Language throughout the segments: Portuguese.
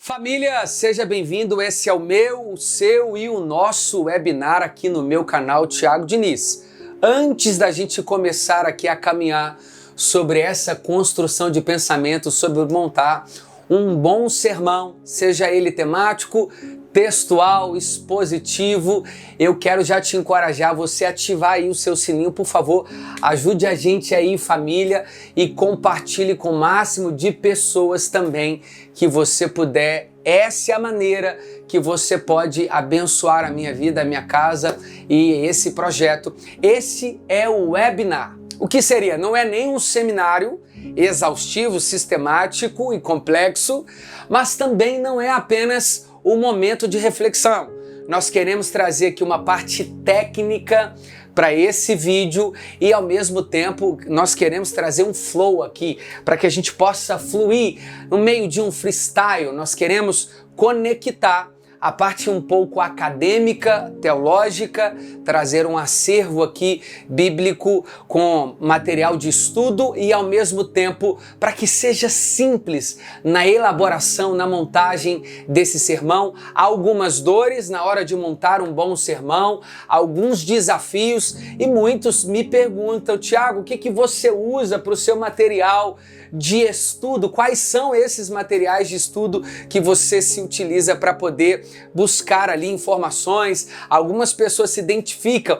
Família, seja bem-vindo. Esse é o meu, o seu e o nosso webinar aqui no meu canal Thiago Diniz. Antes da gente começar aqui a caminhar sobre essa construção de pensamento, sobre montar um bom sermão, seja ele temático, textual, expositivo, eu quero já te encorajar você a ativar aí o seu sininho, por favor, ajude a gente aí, família, e compartilhe com o máximo de pessoas também que você puder. Essa é a maneira que você pode abençoar a minha vida, a minha casa e esse projeto. Esse é o webinar. O que seria? Não é nem um seminário exaustivo, sistemático e complexo, mas também não é apenas um momento de reflexão. Nós queremos trazer aqui uma parte técnica para esse vídeo e ao mesmo tempo nós queremos trazer um flow aqui para que a gente possa fluir no meio de um freestyle. Nós queremos conectar a parte um pouco acadêmica, teológica, trazer um acervo aqui bíblico com material de estudo e ao mesmo tempo para que seja simples na elaboração, na montagem desse sermão. Algumas dores na hora de montar um bom sermão, alguns desafios e muitos me perguntam: Thiago, o que você usa para o seu material de estudo? Quais são esses materiais de estudo que você se utiliza para poder buscar ali informações? Algumas pessoas se identificam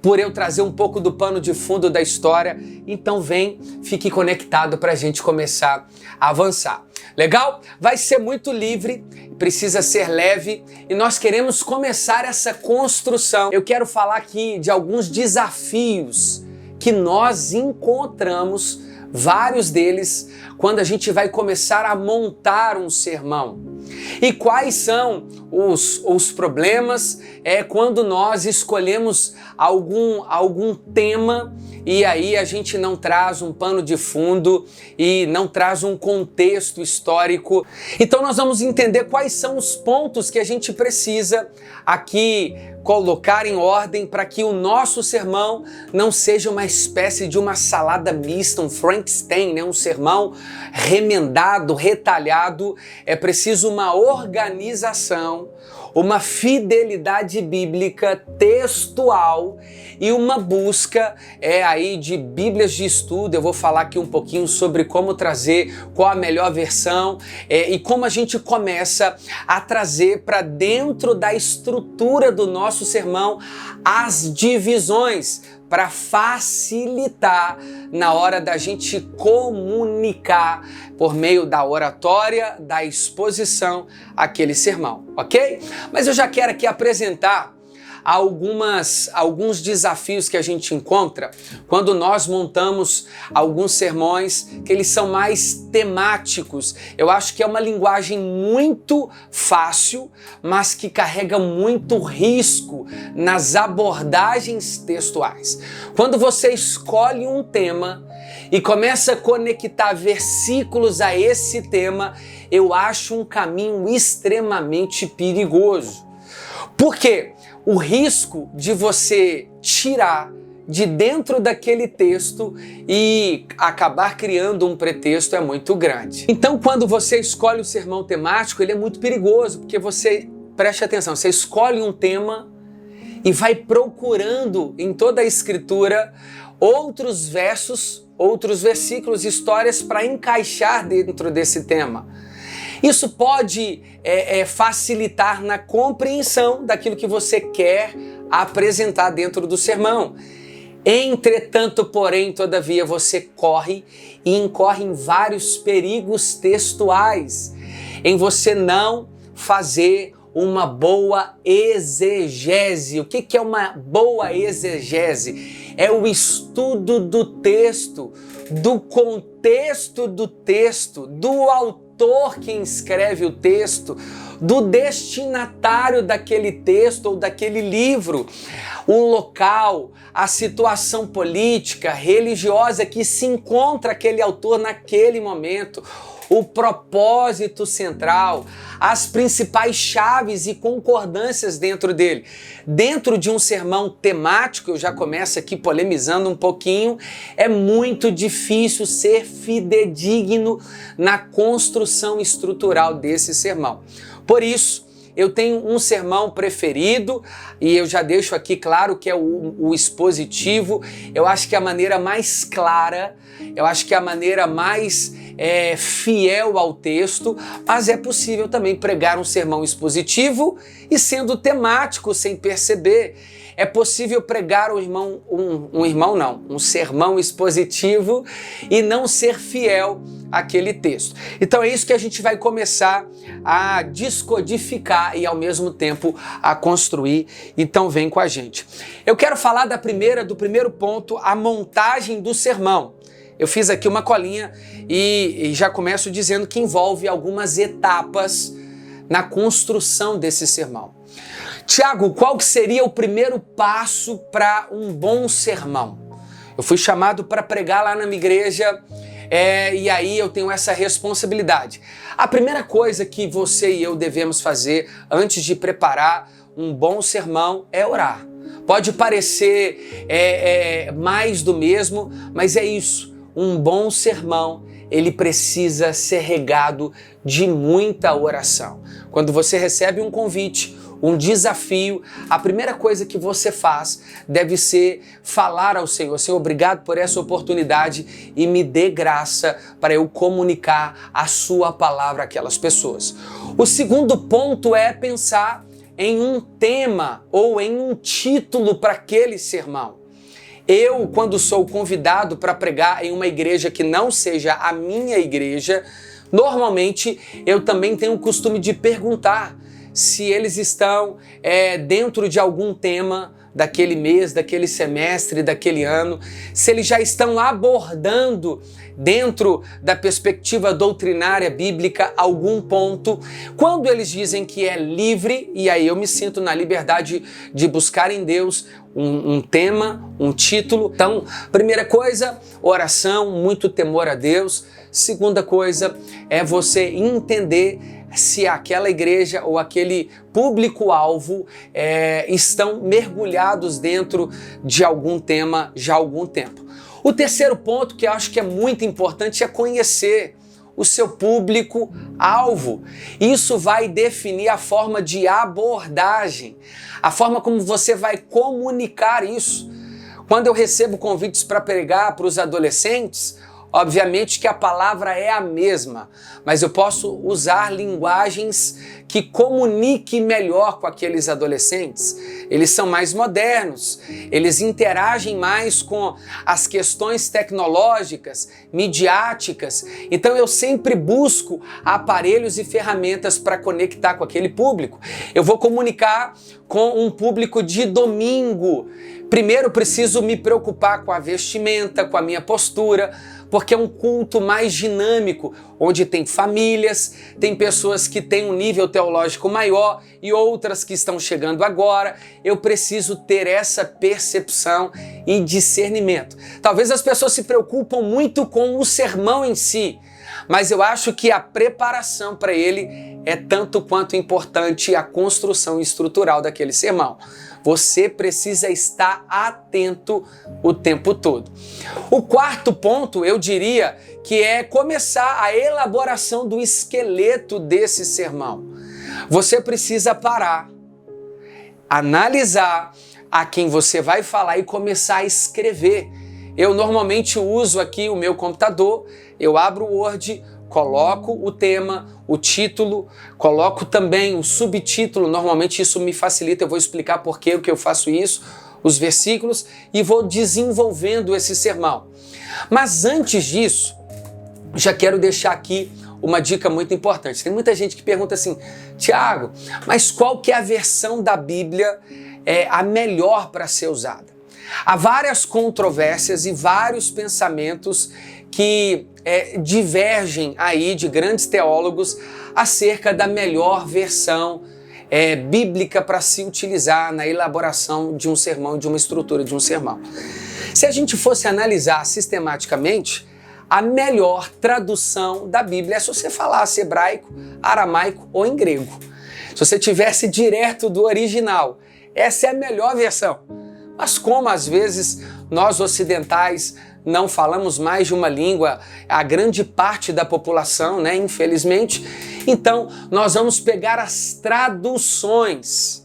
por eu trazer um pouco do pano de fundo da história, então vem, fique conectado para a gente começar a avançar. Legal? Vai ser muito livre, precisa ser leve e nós queremos começar essa construção. Eu quero falar aqui de alguns desafios que nós encontramos, vários deles, quando a gente vai começar a montar um sermão. E quais são os problemas quando nós escolhemos algum tema e aí a gente não traz um pano de fundo e não traz um contexto histórico. Então nós vamos entender quais são os pontos que a gente precisa aqui colocar em ordem para que o nosso sermão não seja uma espécie de uma salada mista, um Frankenstein, né? Um sermão remendado, retalhado. É preciso uma organização, uma fidelidade bíblica textual e uma busca aí de bíblias de estudo. Eu vou falar aqui um pouquinho sobre como trazer, qual a melhor versão e como a gente começa a trazer para dentro da estrutura do nosso sermão as divisões para facilitar na hora da gente comunicar por meio da oratória, da exposição, aquele sermão, ok? Mas eu já quero aqui apresentar alguns desafios que a gente encontra quando nós montamos alguns sermões que eles são mais temáticos. Eu acho que é uma linguagem muito fácil, mas que carrega muito risco nas abordagens textuais. Quando você escolhe um tema e começa a conectar versículos a esse tema, eu acho um caminho extremamente perigoso. Por quê? O risco de você tirar de dentro daquele texto e acabar criando um pretexto é muito grande. Então, quando você escolhe o sermão temático, ele é muito perigoso, porque você, preste atenção, você escolhe um tema e vai procurando em toda a escritura outros versos, outros versículos, histórias para encaixar dentro desse tema. Isso pode facilitar na compreensão daquilo que você quer apresentar dentro do sermão. Entretanto, porém, todavia, você corre e incorre em vários perigos textuais, em você não fazer uma boa exegese. O que é uma boa exegese? É o estudo do texto, do contexto do texto, do autor quem escreve o texto, do destinatário daquele texto ou daquele livro, o local, a situação política, religiosa que se encontra aquele autor naquele momento, o propósito central, as principais chaves e concordâncias dentro dele. Dentro de um sermão temático, eu já começo aqui polemizando um pouquinho, é muito difícil ser fidedigno na construção estrutural desse sermão. Por isso, eu tenho um sermão preferido e eu já deixo aqui claro que é o expositivo. Eu acho que é a maneira mais clara, eu acho que é a maneira mais fiel ao texto, mas é possível também pregar um sermão expositivo e sendo temático sem perceber. É possível pregar um sermão expositivo e não ser fiel àquele texto. Então é isso que a gente vai começar a descodificar e ao mesmo tempo a construir. Então vem com a gente. Eu quero falar do primeiro ponto, a montagem do sermão. Eu fiz aqui uma colinha e já começo dizendo que envolve algumas etapas na construção desse sermão. Tiago, qual que seria o primeiro passo para um bom sermão? Eu fui chamado para pregar lá na minha igreja e aí eu tenho essa responsabilidade. A primeira coisa que você e eu devemos fazer antes de preparar um bom sermão é orar. Pode parecer mais do mesmo, mas é isso. Um bom sermão, ele precisa ser regado de muita oração. Quando você recebe um convite, um desafio, a primeira coisa que você faz deve ser falar ao Senhor: Senhor, obrigado por essa oportunidade e me dê graça para eu comunicar a sua palavra àquelas pessoas. O segundo ponto é pensar em um tema ou em um título para aquele sermão. Eu, quando sou convidado para pregar em uma igreja que não seja a minha igreja, normalmente eu também tenho o costume de perguntar se eles estão dentro de algum tema daquele mês, daquele semestre, daquele ano, se eles já estão abordando dentro da perspectiva doutrinária bíblica algum ponto. Quando eles dizem que é livre, e aí eu me sinto na liberdade de buscar em Deus um tema, um título. Então, primeira coisa, oração, muito temor a Deus. Segunda coisa é você entender se aquela igreja ou aquele público-alvo estão mergulhados dentro de algum tema já há algum tempo. O terceiro ponto, que eu acho que é muito importante, é conhecer o seu público-alvo. Isso vai definir a forma de abordagem, a forma como você vai comunicar isso. Quando eu recebo convites para pregar para os adolescentes, obviamente que a palavra é a mesma, mas eu posso usar linguagens que comuniquem melhor com aqueles adolescentes. Eles são mais modernos, eles interagem mais com as questões tecnológicas, midiáticas. Então eu sempre busco aparelhos e ferramentas para conectar com aquele público. Eu vou comunicar com um público de domingo. Primeiro preciso me preocupar com a vestimenta, com a minha postura, porque é um culto mais dinâmico, onde tem famílias, tem pessoas que têm um nível teológico maior e outras que estão chegando agora. Eu preciso ter essa percepção e discernimento. Talvez as pessoas se preocupam muito com o sermão em si, mas eu acho que a preparação para ele é tanto quanto importante a construção estrutural daquele sermão. Você precisa estar atento o tempo todo. O quarto ponto, eu diria, que é começar a elaboração do esqueleto desse sermão. Você precisa parar, analisar a quem você vai falar e começar a escrever. Eu normalmente uso aqui o meu computador, eu abro o Word, coloco o tema, o título, coloco também o subtítulo. Normalmente isso me facilita, eu vou explicar por que eu faço isso, os versículos, e vou desenvolvendo esse sermão. Mas antes disso, já quero deixar aqui uma dica muito importante. Tem muita gente que pergunta assim: Tiago, mas qual que é a versão da Bíblia a melhor para ser usada? Há várias controvérsias e vários pensamentos que divergem aí de grandes teólogos acerca da melhor versão bíblica para se utilizar na elaboração de um sermão, de uma estrutura de um sermão. Se a gente fosse analisar sistematicamente, a melhor tradução da Bíblia é se você falasse hebraico, aramaico ou em grego. Se você tivesse direto do original, essa é a melhor versão. Mas como às vezes nós ocidentais não falamos mais de uma língua, a grande parte da população, né, infelizmente, então nós vamos pegar as traduções.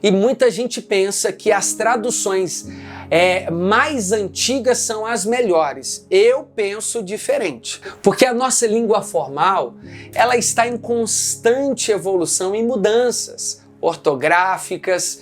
E muita gente pensa que as traduções mais antigas são as melhores. Eu penso diferente, porque a nossa língua formal, ela está em constante evolução e mudanças ortográficas,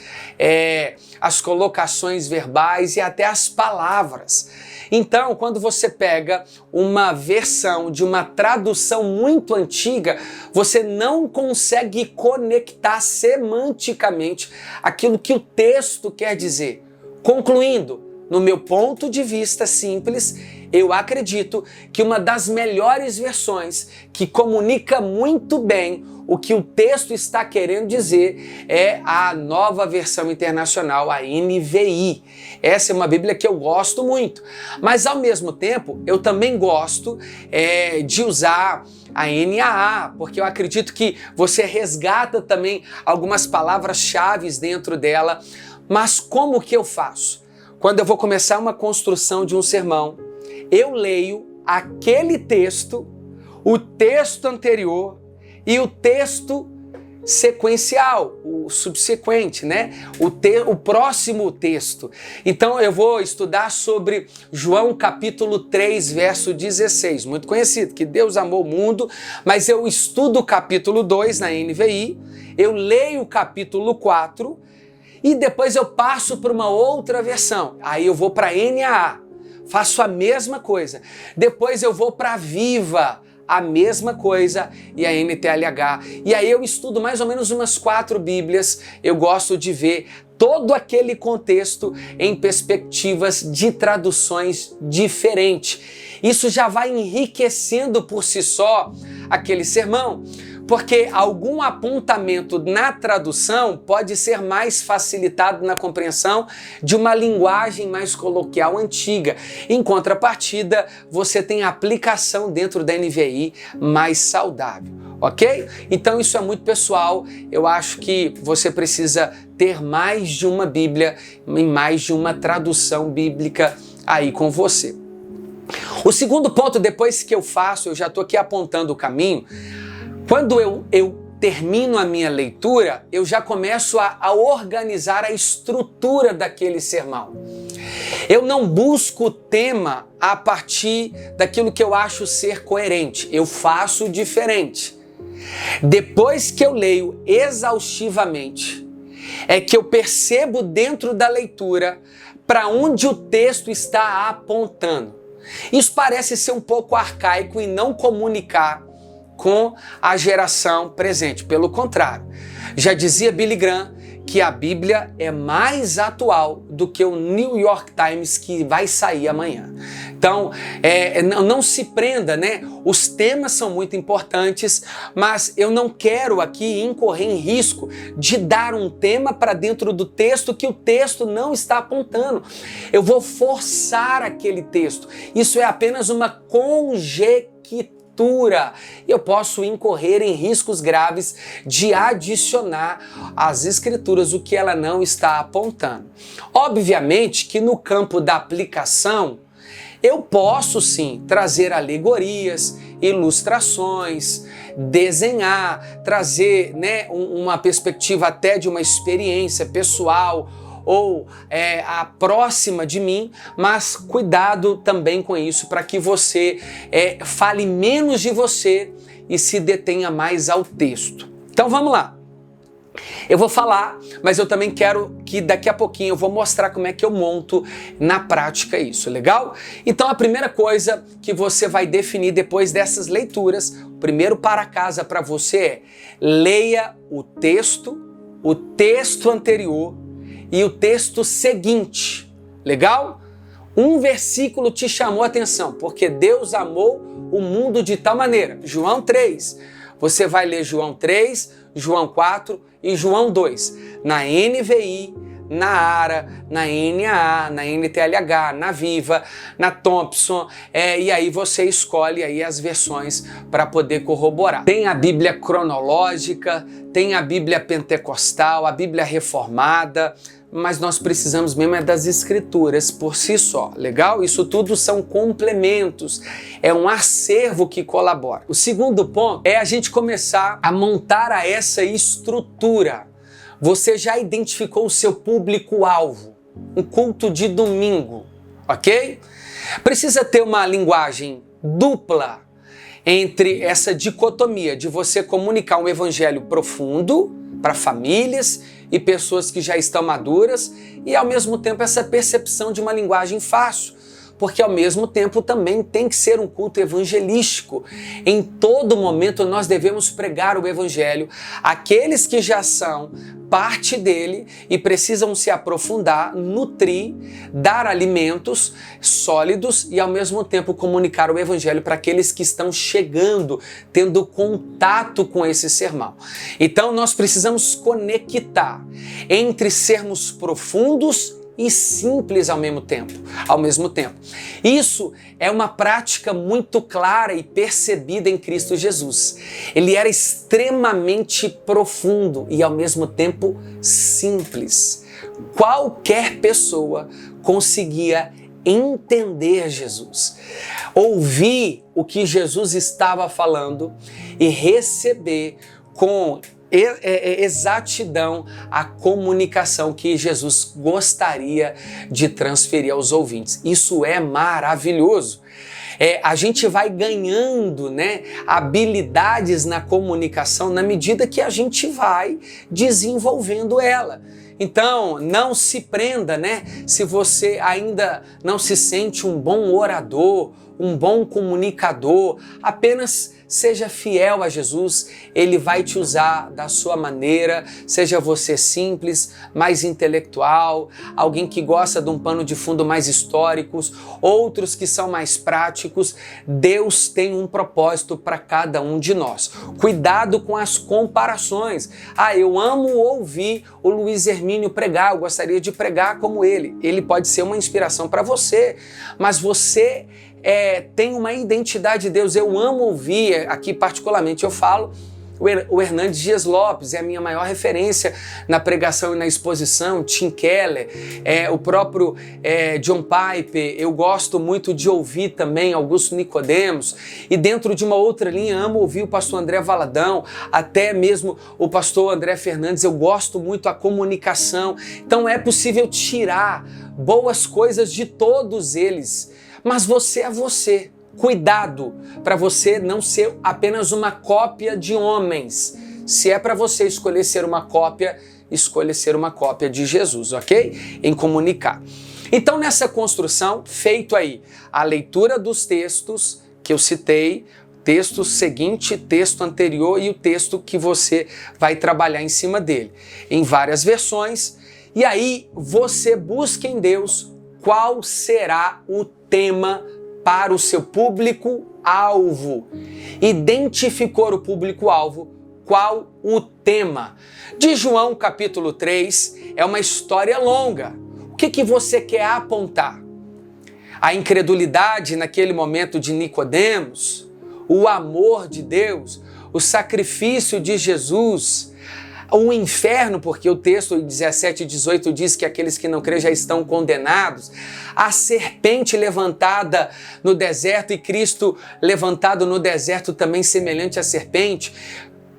as colocações verbais e até as palavras. Então, quando você pega uma versão de uma tradução muito antiga, você não consegue conectar semanticamente aquilo que o texto quer dizer. Concluindo, no meu ponto de vista simples, eu acredito que uma das melhores versões que comunica muito bem o que o texto está querendo dizer é a Nova Versão Internacional, a NVI. Essa é uma Bíblia que eu gosto muito, mas ao mesmo tempo eu também gosto de usar a NAA, porque eu acredito que você resgata também algumas palavras-chave dentro dela. Mas como que eu faço? Quando eu vou começar uma construção de um sermão, eu leio aquele texto, o texto anterior e o texto sequencial, o subsequente, né? O próximo texto. Então eu vou estudar sobre João capítulo 3, verso 16, muito conhecido, que Deus amou o mundo, mas eu estudo o capítulo 2 na NVI, eu leio o capítulo 4, e depois eu passo para uma outra versão. Aí eu vou para a NAA, faço a mesma coisa. Depois eu vou para a Viva, a mesma coisa, e a NTLH. E aí eu estudo mais ou menos umas 4 Bíblias. Eu gosto de ver todo aquele contexto em perspectivas de traduções diferentes. Isso já vai enriquecendo por si só aquele sermão, porque algum apontamento na tradução pode ser mais facilitado na compreensão de uma linguagem mais coloquial antiga. Em contrapartida, você tem a aplicação dentro da NVI mais saudável, ok? Então isso é muito pessoal, eu acho que você precisa ter mais de uma Bíblia e mais de uma tradução bíblica aí com você. O segundo ponto, depois que eu faço, eu já estou aqui apontando o caminho. Quando eu termino a minha leitura, eu já começo a organizar a estrutura daquele sermão. Eu não busco o tema a partir daquilo que eu acho ser coerente. Eu faço diferente. Depois que eu leio exaustivamente, é que eu percebo dentro da leitura para onde o texto está apontando. Isso parece ser um pouco arcaico e não comunicar com a geração presente. Pelo contrário, já dizia Billy Graham que a Bíblia é mais atual do que o New York Times que vai sair amanhã. Então, não se prenda, né? Os temas são muito importantes, mas eu não quero aqui incorrer em risco de dar um tema para dentro do texto que o texto não está apontando. Eu vou forçar aquele texto. Isso é apenas uma conjectura. Eu posso incorrer em riscos graves de adicionar às escrituras o que ela não está apontando. Obviamente que no campo da aplicação, eu posso sim trazer alegorias, ilustrações, desenhar, trazer, né, uma perspectiva até de uma experiência pessoal ou a próxima de mim, mas cuidado também com isso para que você fale menos de você e se detenha mais ao texto. Então vamos lá. Eu vou falar, mas eu também quero que daqui a pouquinho eu vou mostrar como é que eu monto na prática isso, legal? Então a primeira coisa que você vai definir depois dessas leituras, o primeiro para casa para você é: leia o texto anterior e o texto seguinte, legal? Um versículo te chamou a atenção, porque Deus amou o mundo de tal maneira. João 3. Você vai ler João 3, João 4 e João 2. Na NVI, na ARA, na NAA, na NTLH, na Viva, na Thompson, e aí você escolhe aí as versões para poder corroborar. Tem a Bíblia cronológica, tem a Bíblia pentecostal, a Bíblia reformada, mas nós precisamos mesmo das escrituras por si só, legal? Isso tudo são complementos, é um acervo que colabora. O segundo ponto é a gente começar a montar essa estrutura. Você já identificou o seu público-alvo, um culto de domingo, ok? Precisa ter uma linguagem dupla entre essa dicotomia de você comunicar um evangelho profundo para famílias e pessoas que já estão maduras e ao mesmo tempo essa percepção de uma linguagem fácil, porque ao mesmo tempo também tem que ser um culto evangelístico. Em todo momento nós devemos pregar o evangelho àqueles que já são parte dele e precisam se aprofundar, nutrir, dar alimentos sólidos e ao mesmo tempo comunicar o evangelho para aqueles que estão chegando, tendo contato com esse sermão. Então nós precisamos conectar entre sermos profundos e simples ao mesmo tempo. Isso é uma prática muito clara e percebida em Cristo Jesus. Ele era extremamente profundo e ao mesmo tempo simples. Qualquer pessoa conseguia entender Jesus, ouvir o que Jesus estava falando e receber com exatidão a comunicação que Jesus gostaria de transferir aos ouvintes. Isso é maravilhoso. A gente vai ganhando, habilidades na comunicação na medida que a gente vai desenvolvendo ela. Então, não se prenda, se você ainda não se sente um bom orador, um bom comunicador, apenas seja fiel a Jesus, Ele vai te usar da sua maneira, seja você simples, mais intelectual, alguém que gosta de um pano de fundo mais históricos, outros que são mais práticos. Deus tem um propósito para cada um de nós. Cuidado com as comparações. Eu amo ouvir o Luiz Hermínio pregar, eu gostaria de pregar como ele. Ele pode ser uma inspiração para você, mas você tem uma identidade de Deus. Eu amo ouvir, aqui particularmente eu falo, o Hernandes Dias Lopes é a minha maior referência na pregação e na exposição, Tim Keller, o próprio John Piper. Eu gosto muito de ouvir também Augusto Nicodemos, e dentro de uma outra linha amo ouvir o pastor André Valadão, até mesmo o pastor André Fernandes. Eu gosto muito da comunicação, então é possível tirar boas coisas de todos eles, mas você é você. Cuidado para você não ser apenas uma cópia de homens. Se é para você escolher ser uma cópia, escolha ser uma cópia de Jesus, ok? Em comunicar. Então, nessa construção, feito aí a leitura dos textos que eu citei, texto seguinte, texto anterior e o texto que você vai trabalhar em cima dele, em várias versões, e aí você busca em Deus qual será o tema para o seu público-alvo. Identificou o público-alvo, qual o tema? De João capítulo 3, é uma história longa. O que você quer apontar? A incredulidade naquele momento de Nicodemos, o amor de Deus, o sacrifício de Jesus, o inferno, porque o texto 17 e 18 diz que aqueles que não creem já estão condenados, a serpente levantada no deserto e Cristo levantado no deserto também semelhante à serpente.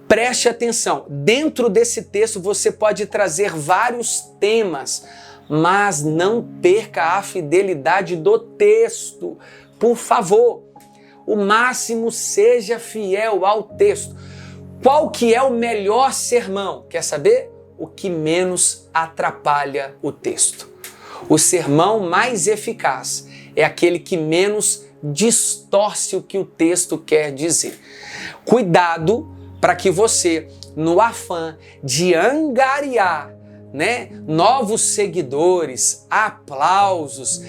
Preste atenção, dentro desse texto você pode trazer vários temas, mas não perca a fidelidade do texto, por favor. O máximo seja fiel ao texto. Qual que é o melhor sermão? Quer saber? O que menos atrapalha o texto. O sermão mais eficaz é aquele que menos distorce o que o texto quer dizer. Cuidado para que você, no afã de angariar, novos seguidores, aplausos,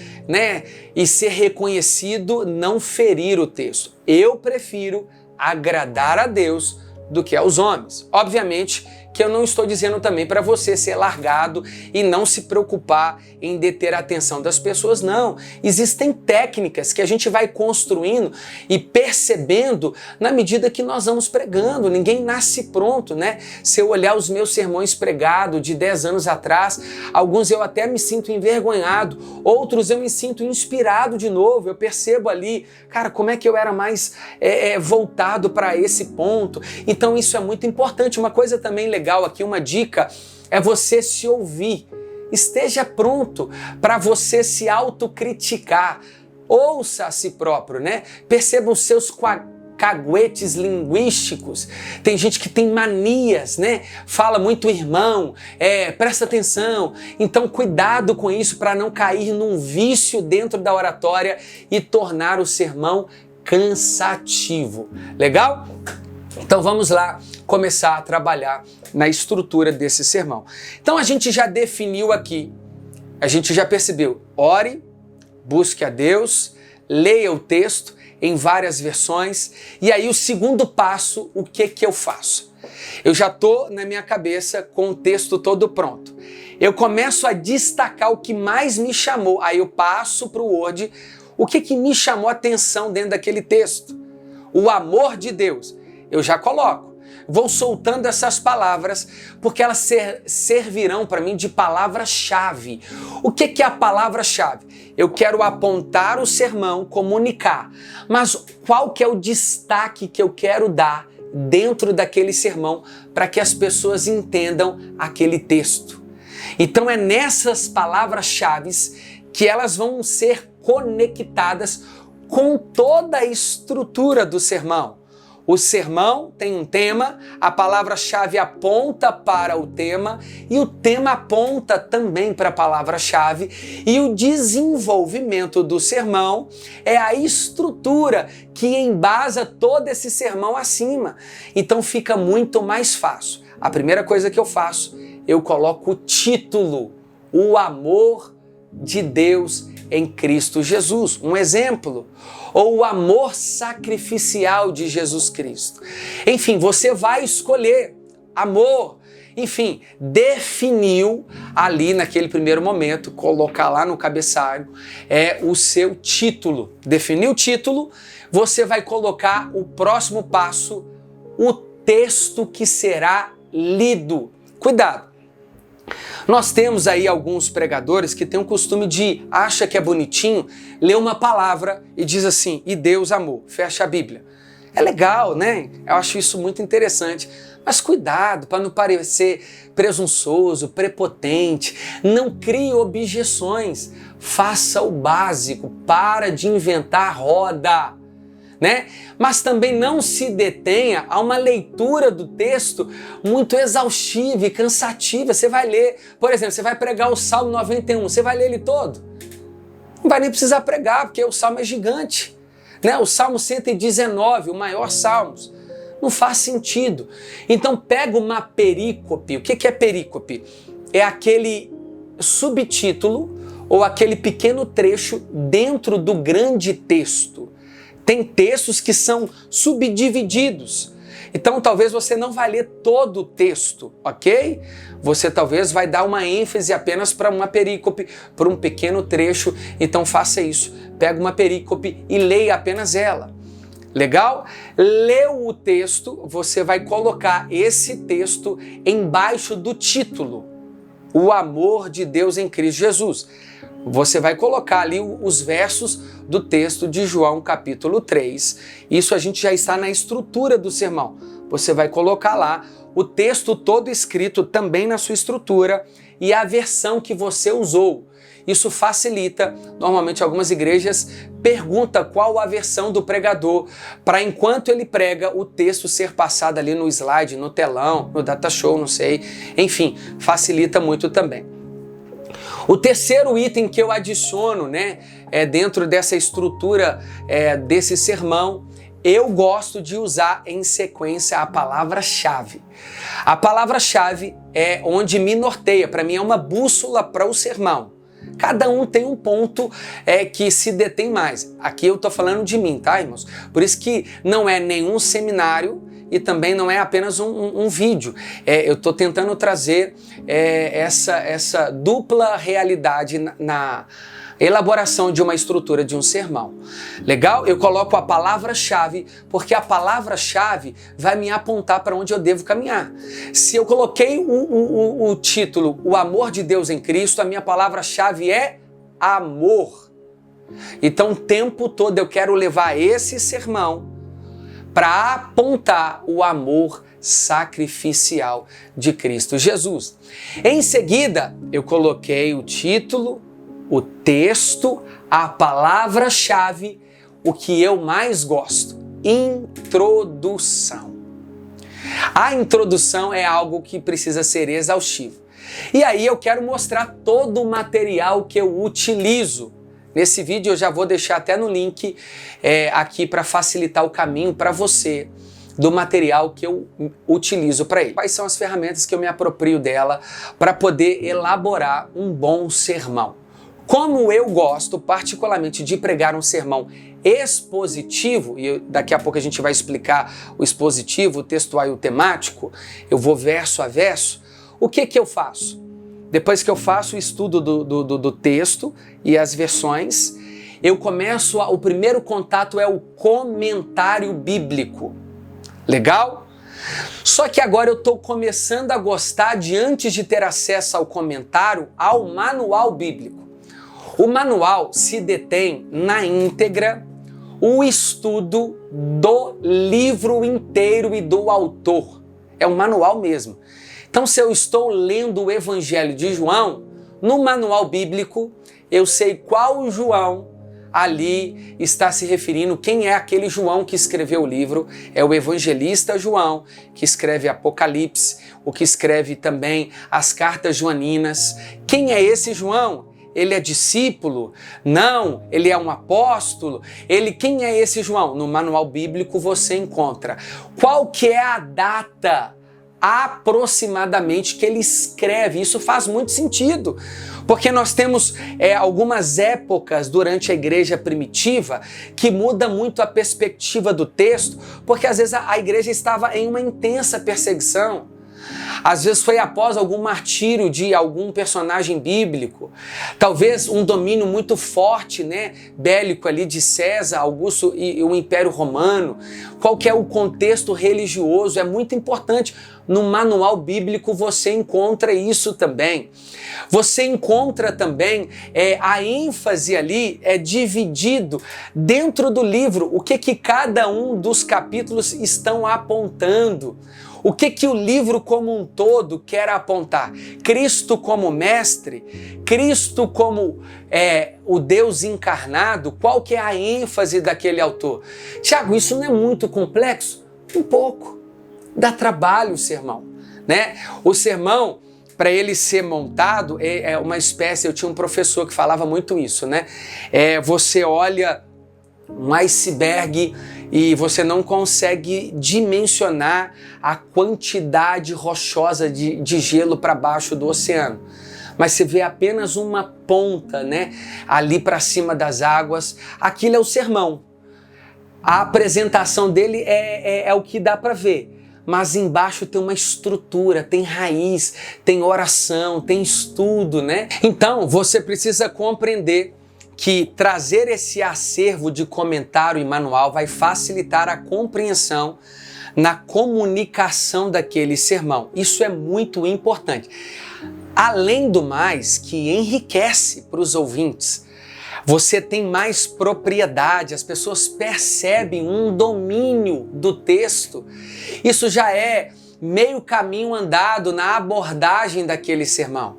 e ser reconhecido, não ferir o texto. Eu prefiro agradar a Deus do que aos homens. Obviamente que eu não estou dizendo também para você ser largado e não se preocupar em deter a atenção das pessoas, não. Existem técnicas que a gente vai construindo e percebendo na medida que nós vamos pregando. Ninguém nasce pronto, né? Se eu olhar os meus sermões pregados de 10 anos atrás, alguns eu até me sinto envergonhado, outros eu me sinto inspirado de novo. Eu percebo ali, cara, como é que eu era mais voltado para esse ponto. Então isso é muito importante. Uma coisa também legal aqui, uma dica, é você se ouvir. Esteja pronto para você se autocriticar. Ouça a si próprio, né? Perceba os seus caguetes linguísticos. Tem gente que tem manias, né? Fala muito irmão, presta atenção. Então cuidado com isso para não cair num vício dentro da oratória e tornar o sermão cansativo. Legal? Então vamos lá começar a trabalhar na estrutura desse sermão. Então a gente já definiu aqui, a gente já percebeu, ore, busque a Deus, leia o texto em várias versões, e aí o segundo passo, o que eu faço? Eu já estou na minha cabeça com o texto todo pronto. Eu começo a destacar o que mais me chamou, aí eu passo para o Word, o que me chamou a atenção dentro daquele texto? O amor de Deus. Eu já coloco. Vou soltando essas palavras porque elas servirão para mim de palavra-chave. O que é a palavra-chave? Eu quero apontar o sermão, comunicar. Mas qual que é o destaque que eu quero dar dentro daquele sermão para que as pessoas entendam aquele texto? Então é nessas palavras-chave que elas vão ser conectadas com toda a estrutura do sermão. O sermão tem um tema, a palavra-chave aponta para o tema e o tema aponta também para a palavra-chave, e o desenvolvimento do sermão é a estrutura que embasa todo esse sermão acima. Então fica muito mais fácil. A primeira coisa que eu faço, eu coloco o título, o amor de Deus em Cristo Jesus. Um exemplo, ou o amor sacrificial de Jesus Cristo. Enfim, você vai escolher amor. Enfim, definiu ali naquele primeiro momento, colocar lá no cabeçalho, o seu título. Definiu o título, você vai colocar o próximo passo, o texto que será lido. Cuidado! Nós temos aí alguns pregadores que têm o costume de, acha que é bonitinho, ler uma palavra e diz assim, e Deus amou, fecha a Bíblia. É legal, né? Eu acho isso muito interessante. Mas cuidado para não parecer presunçoso, prepotente. Não crie objeções. Faça o básico, para de inventar roda. Né? Mas também não se detenha a uma leitura do texto muito exaustiva e cansativa. Você vai ler, por exemplo, você vai pregar o Salmo 91, você vai ler ele todo? Não vai nem precisar pregar, porque o Salmo é gigante. Né? O Salmo 119, o maior Salmos. Não faz sentido. Então pega uma perícope. O que é perícope? É aquele subtítulo ou aquele pequeno trecho dentro do grande texto. Tem textos que são subdivididos. Então talvez você não vai ler todo o texto, ok? Você talvez vai dar uma ênfase apenas para uma perícope, para um pequeno trecho. Então faça isso. Pega uma perícope e leia apenas ela. Legal? Leu o texto, você vai colocar esse texto embaixo do título. O amor de Deus em Cristo Jesus. Você vai colocar ali os versos do texto de João capítulo 3. Isso a gente já está na estrutura do sermão. Você vai colocar lá o texto todo escrito também na sua estrutura e a versão que você usou. Isso facilita. Normalmente algumas igrejas perguntam qual a versão do pregador, para enquanto ele prega o texto ser passado ali no slide, no telão, no data show, não sei. Enfim, facilita muito também. O terceiro item que eu adiciono, dentro dessa estrutura desse sermão, eu gosto de usar em sequência a palavra-chave. A palavra-chave é onde me norteia, para mim é uma bússola para o sermão. Cada um tem um ponto que se detém mais. Aqui eu estou falando de mim, tá, irmãos? Por isso que não é nenhum seminário e também não é apenas um vídeo. Eu estou tentando trazer essa dupla realidade na elaboração de uma estrutura de um sermão. Legal? Eu coloco a palavra-chave, porque a palavra-chave vai me apontar para onde eu devo caminhar. Se eu coloquei o título O Amor de Deus em Cristo, a minha palavra-chave é amor. Então o tempo todo eu quero levar esse sermão para apontar o amor sacrificial de Cristo Jesus. Em seguida, eu coloquei o título, o texto, a palavra-chave, o que eu mais gosto: introdução. A introdução é algo que precisa ser exaustivo. E aí eu quero mostrar todo o material que eu utilizo. Nesse vídeo eu já vou deixar até no link aqui para facilitar o caminho para você do material que eu utilizo para ele. Quais são as ferramentas que eu me aproprio dela para poder elaborar um bom sermão? Como eu gosto particularmente de pregar um sermão expositivo, e daqui a pouco a gente vai explicar o expositivo, o textual e o temático, eu vou verso a verso, o que eu faço? Depois que eu faço o estudo do texto e as versões, eu começo, o primeiro contato é o comentário bíblico. Legal? Só que agora eu estou começando a gostar, de antes de ter acesso ao comentário, ao manual bíblico. O manual se detém na íntegra o estudo do livro inteiro e do autor. É um manual mesmo. Então, se eu estou lendo o Evangelho de João, no manual bíblico, eu sei qual João ali está se referindo, quem é aquele João que escreveu o livro. É o evangelista João, que escreve Apocalipse, o que escreve também as cartas joaninas. Quem é esse João? Ele é discípulo? Não, ele é um apóstolo? Quem é esse João? No manual bíblico você encontra qual que é a data aproximadamente que ele escreve. Isso faz muito sentido, porque nós temos algumas épocas durante a igreja primitiva que muda muito a perspectiva do texto, porque às vezes a igreja estava em uma intensa perseguição. Às vezes foi após algum martírio de algum personagem bíblico, talvez um domínio muito forte, bélico ali de César, Augusto e o Império Romano. Qual que é o contexto religioso? É muito importante. No manual bíblico você encontra isso também. Você encontra também a ênfase ali dividido dentro do livro, o que cada um dos capítulos estão apontando. O que o livro como um todo quer apontar? Cristo como mestre? Cristo como o Deus encarnado? Qual que é a ênfase daquele autor? Tiago, isso não é muito complexo? Um pouco. Dá trabalho o sermão, O sermão, para ele ser montado, é uma espécie... Eu tinha um professor que falava muito isso, Você olha um iceberg e você não consegue dimensionar a quantidade rochosa de gelo para baixo do oceano. Mas você vê apenas uma ponta, ali para cima das águas. Aquilo é o sermão. A apresentação dele é o que dá para ver. Mas embaixo tem uma estrutura, tem raiz, tem oração, tem estudo, Então, você precisa compreender que trazer esse acervo de comentário e manual vai facilitar a compreensão na comunicação daquele sermão. Isso é muito importante. Além do mais, que enriquece para os ouvintes. Você tem mais propriedade, as pessoas percebem um domínio do texto. Isso já é meio caminho andado na abordagem daquele sermão.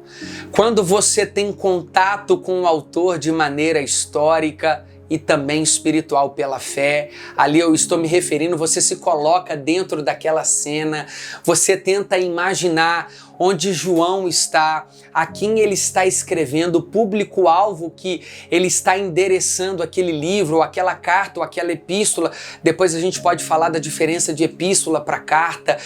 Quando você tem contato com o autor de maneira histórica e também espiritual pela fé, ali eu estou me referindo, você se coloca dentro daquela cena, você tenta imaginar onde João está, a quem ele está escrevendo, o público-alvo que ele está endereçando aquele livro, ou aquela carta, ou aquela epístola. Depois a gente pode falar da diferença de epístola para carta,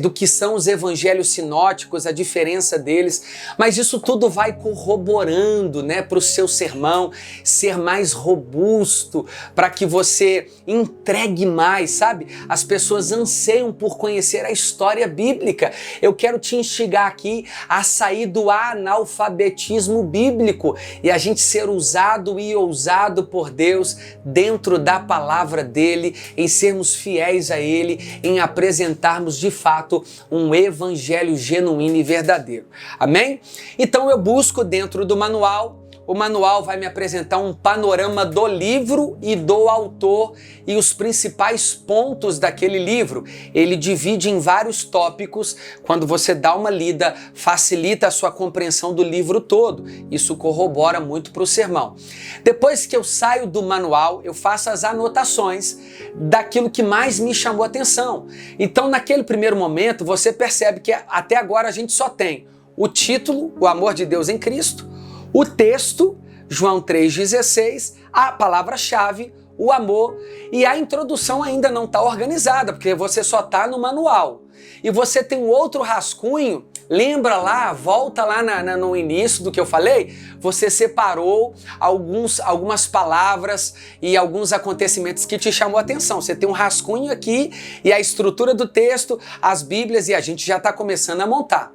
do que são os evangelhos sinóticos, a diferença deles, mas isso tudo vai corroborando, né, para o seu sermão ser mais robusto, para que você entregue mais, sabe? As pessoas anseiam por conhecer a história bíblica. Eu quero te instigar aqui a sair do analfabetismo bíblico e a gente ser usado e ousado por Deus dentro da palavra dele, em sermos fiéis a ele, em apresentarmos de fato um evangelho genuíno e verdadeiro. Amém? Então eu busco dentro do manual. O manual vai me apresentar um panorama do livro e do autor e os principais pontos daquele livro. Ele divide em vários tópicos. Quando você dá uma lida, facilita a sua compreensão do livro todo. Isso corrobora muito para o sermão. Depois que eu saio do manual, eu faço as anotações daquilo que mais me chamou a atenção. Então, naquele primeiro momento, você percebe que até agora a gente só tem o título, O Amor de Deus em Cristo, o texto, João 3,16, a palavra-chave, o amor, e a introdução ainda não está organizada, porque você só está no manual. E você tem um outro rascunho, lembra lá, volta lá no início do que eu falei, você separou algumas palavras e alguns acontecimentos que te chamou a atenção. Você tem um rascunho aqui e a estrutura do texto, as bíblias, e a gente já está começando a montar.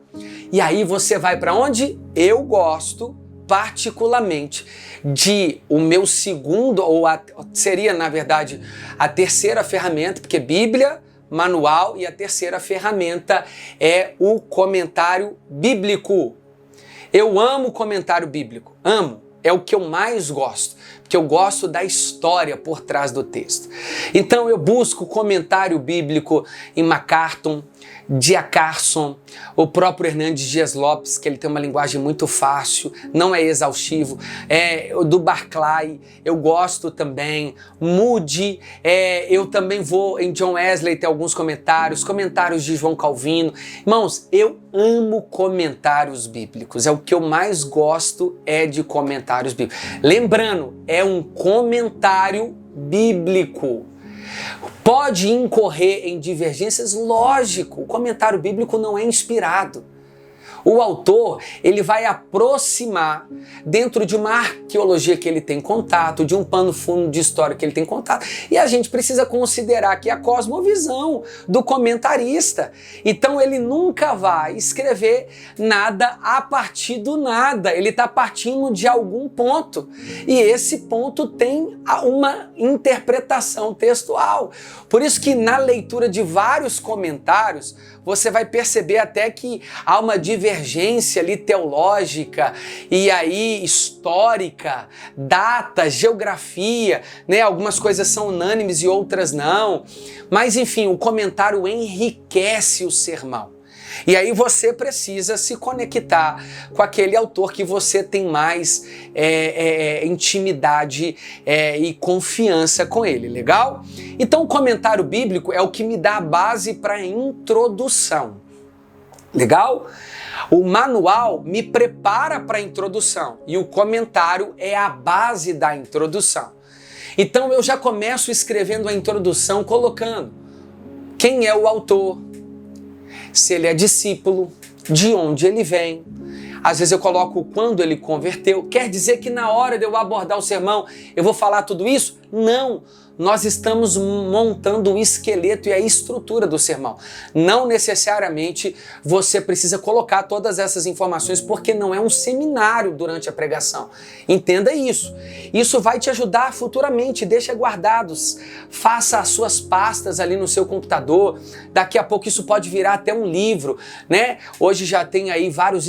E aí você vai para onde? Eu gosto particularmente de o meu segundo, seria na verdade a terceira ferramenta, porque Bíblia, manual, e a terceira ferramenta é o comentário bíblico. Eu amo comentário bíblico, amo, é o que eu mais gosto, porque eu gosto da história por trás do texto. Então eu busco comentário bíblico em MacArthur, Dia Carson, o próprio Hernandes Dias Lopes, que ele tem uma linguagem muito fácil, não é exaustivo, do Barclay, eu gosto também, Moody, eu também vou em John Wesley, tem alguns comentários de João Calvino. Irmãos, eu amo comentários bíblicos, é o que eu mais gosto, de comentários bíblicos. Lembrando, é um comentário bíblico. Pode incorrer em divergências? Lógico, o comentário bíblico não é inspirado. O autor, ele vai aproximar dentro de uma arqueologia que ele tem contato, de um pano fundo de história que ele tem contato. E a gente precisa considerar aqui a cosmovisão do comentarista. Então ele nunca vai escrever nada a partir do nada. Ele está partindo de algum ponto. E esse ponto tem uma interpretação textual. Por isso que na leitura de vários comentários, você vai perceber até que há uma divergência ali teológica e aí histórica, data, geografia, né? Algumas coisas são unânimes e outras não. Mas enfim, o comentário enriquece o sermão. E aí você precisa se conectar com aquele autor que você tem mais intimidade e confiança com ele, legal? Então o comentário bíblico é o que me dá a base para a introdução, legal? O manual me prepara para a introdução e o comentário é a base da introdução. Então eu já começo escrevendo a introdução colocando quem é o autor, se ele é discípulo, de onde ele vem. Às vezes eu coloco quando ele converteu. Quer dizer que na hora de eu abordar o sermão eu vou falar tudo isso? Não. Nós estamos montando o esqueleto e a estrutura do sermão. Não necessariamente você precisa colocar todas essas informações, porque não é um seminário durante a pregação. Entenda isso. Isso vai te ajudar futuramente, deixa guardados. Faça as suas pastas ali no seu computador. Daqui a pouco isso pode virar até um livro, né? Hoje já tem aí vários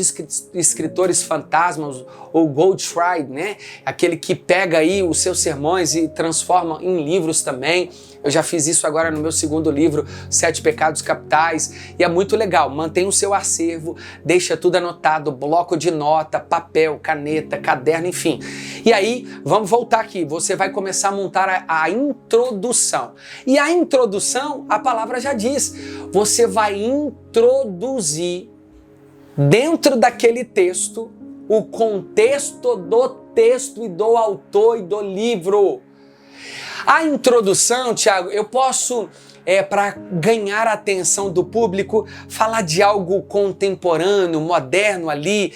escritores fantasmas, o Goldschrei, né? Aquele que pega aí os seus sermões e transforma em livros também. Eu já fiz isso agora no meu segundo livro, 7 Pecados Capitais, e é muito legal. Mantenha o seu acervo, deixa tudo anotado, bloco de nota, papel, caneta, caderno, enfim. E aí, vamos voltar aqui, você vai começar a montar a introdução. E a introdução, a palavra já diz, você vai introduzir dentro daquele texto, o contexto do texto e do autor e do livro. A introdução, Tiago, eu posso, para ganhar a atenção do público, falar de algo contemporâneo, moderno ali,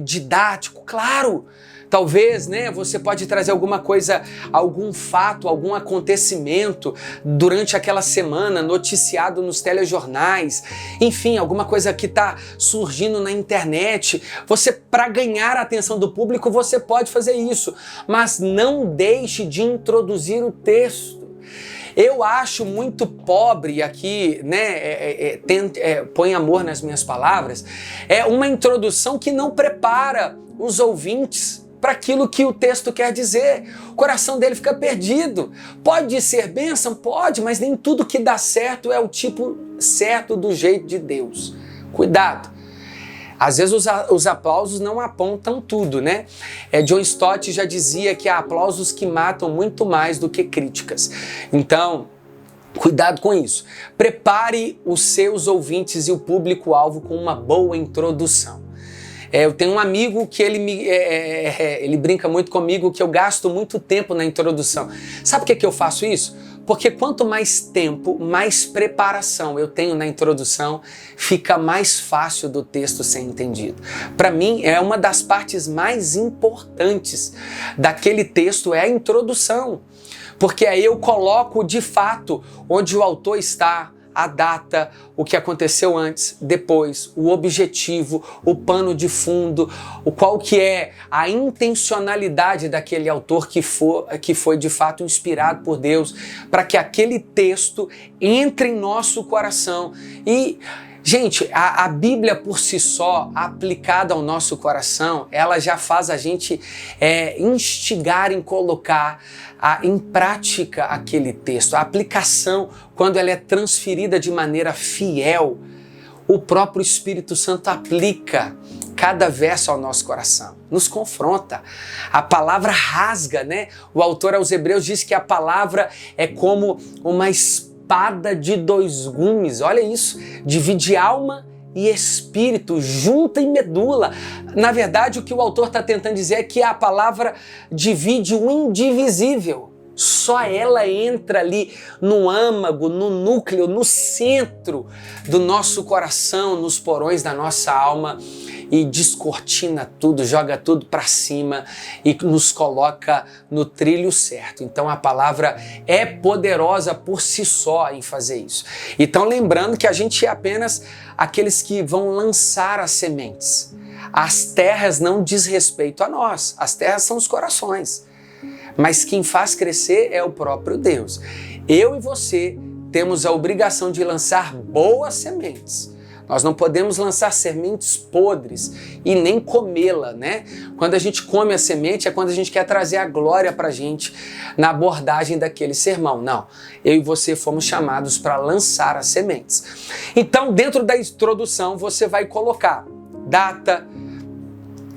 didático, claro. Talvez, você pode trazer alguma coisa, algum fato, algum acontecimento durante aquela semana, noticiado nos telejornais, enfim, alguma coisa que está surgindo na internet. Você, para ganhar a atenção do público, você pode fazer isso, mas não deixe de introduzir o texto. Eu acho muito pobre aqui, põe amor nas minhas palavras, é uma introdução que não prepara os ouvintes para aquilo que o texto quer dizer. O coração dele fica perdido. Pode ser bênção? Pode, mas nem tudo que dá certo é o tipo certo do jeito de Deus. Cuidado. Às vezes os aplausos não apontam tudo, né? John Stott já dizia que há aplausos que matam muito mais do que críticas. Então, cuidado com isso. Prepare os seus ouvintes e o público-alvo com uma boa introdução. Eu tenho um amigo que ele brinca muito comigo que eu gasto muito tempo na introdução. Sabe por que eu faço isso? Porque quanto mais tempo, mais preparação eu tenho na introdução, fica mais fácil do texto ser entendido. Para mim, é uma das partes mais importantes daquele texto, é a introdução. Porque aí eu coloco de fato onde o autor está, a data, o que aconteceu antes, depois, o objetivo, o pano de fundo, qual que é a intencionalidade daquele autor que foi de fato inspirado por Deus, para que aquele texto entre em nosso coração. E, gente, a Bíblia por si só, aplicada ao nosso coração, ela já faz a gente instigar em colocar em prática aquele texto. A aplicação, quando ela é transferida de maneira fiel, o próprio Espírito Santo aplica cada verso ao nosso coração, nos confronta. A palavra rasga, O autor aos Hebreus diz que a palavra é como uma espada de dois gumes. Olha isso, divide alma e espírito, junta e medula. Na verdade, o que o autor está tentando dizer é que a palavra divide o indivisível. Só ela entra ali no âmago, no núcleo, no centro do nosso coração, nos porões da nossa alma e descortina tudo, joga tudo para cima e nos coloca no trilho certo. Então a palavra é poderosa por si só em fazer isso. Então lembrando que a gente é apenas aqueles que vão lançar as sementes. As terras não diz respeito a nós, as terras são os corações. Mas quem faz crescer é o próprio Deus. Eu e você temos a obrigação de lançar boas sementes. Nós não podemos lançar sementes podres e nem comê-la, Quando a gente come a semente é quando a gente quer trazer a glória para a gente na abordagem daquele sermão. Não, eu e você fomos chamados para lançar as sementes. Então, dentro da introdução, você vai colocar data,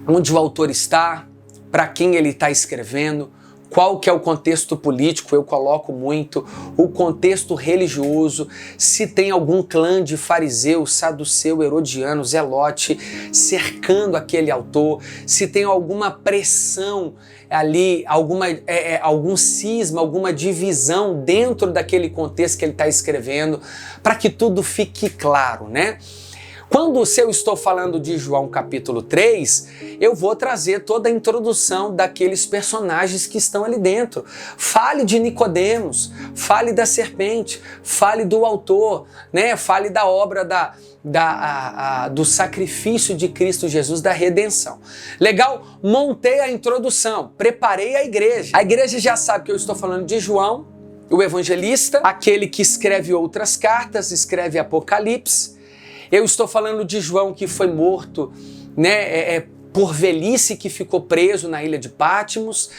onde o autor está, para quem ele está escrevendo, qual que é o contexto político, eu coloco muito, o contexto religioso, se tem algum clã de fariseu, saduceu, herodiano, zelote cercando aquele autor, se tem alguma pressão ali, algum cisma, alguma divisão dentro daquele contexto que ele está escrevendo, para que tudo fique claro, se eu estou falando de João capítulo 3, eu vou trazer toda a introdução daqueles personagens que estão ali dentro. Fale de Nicodemos, fale da serpente, fale do autor, fale da obra do sacrifício de Cristo Jesus, da redenção. Legal? Montei a introdução, preparei a igreja. A igreja já sabe que eu estou falando de João, o evangelista, aquele que escreve outras cartas, escreve Apocalipse. Eu estou falando de João que foi morto, por velhice, que ficou preso na ilha de Patmos.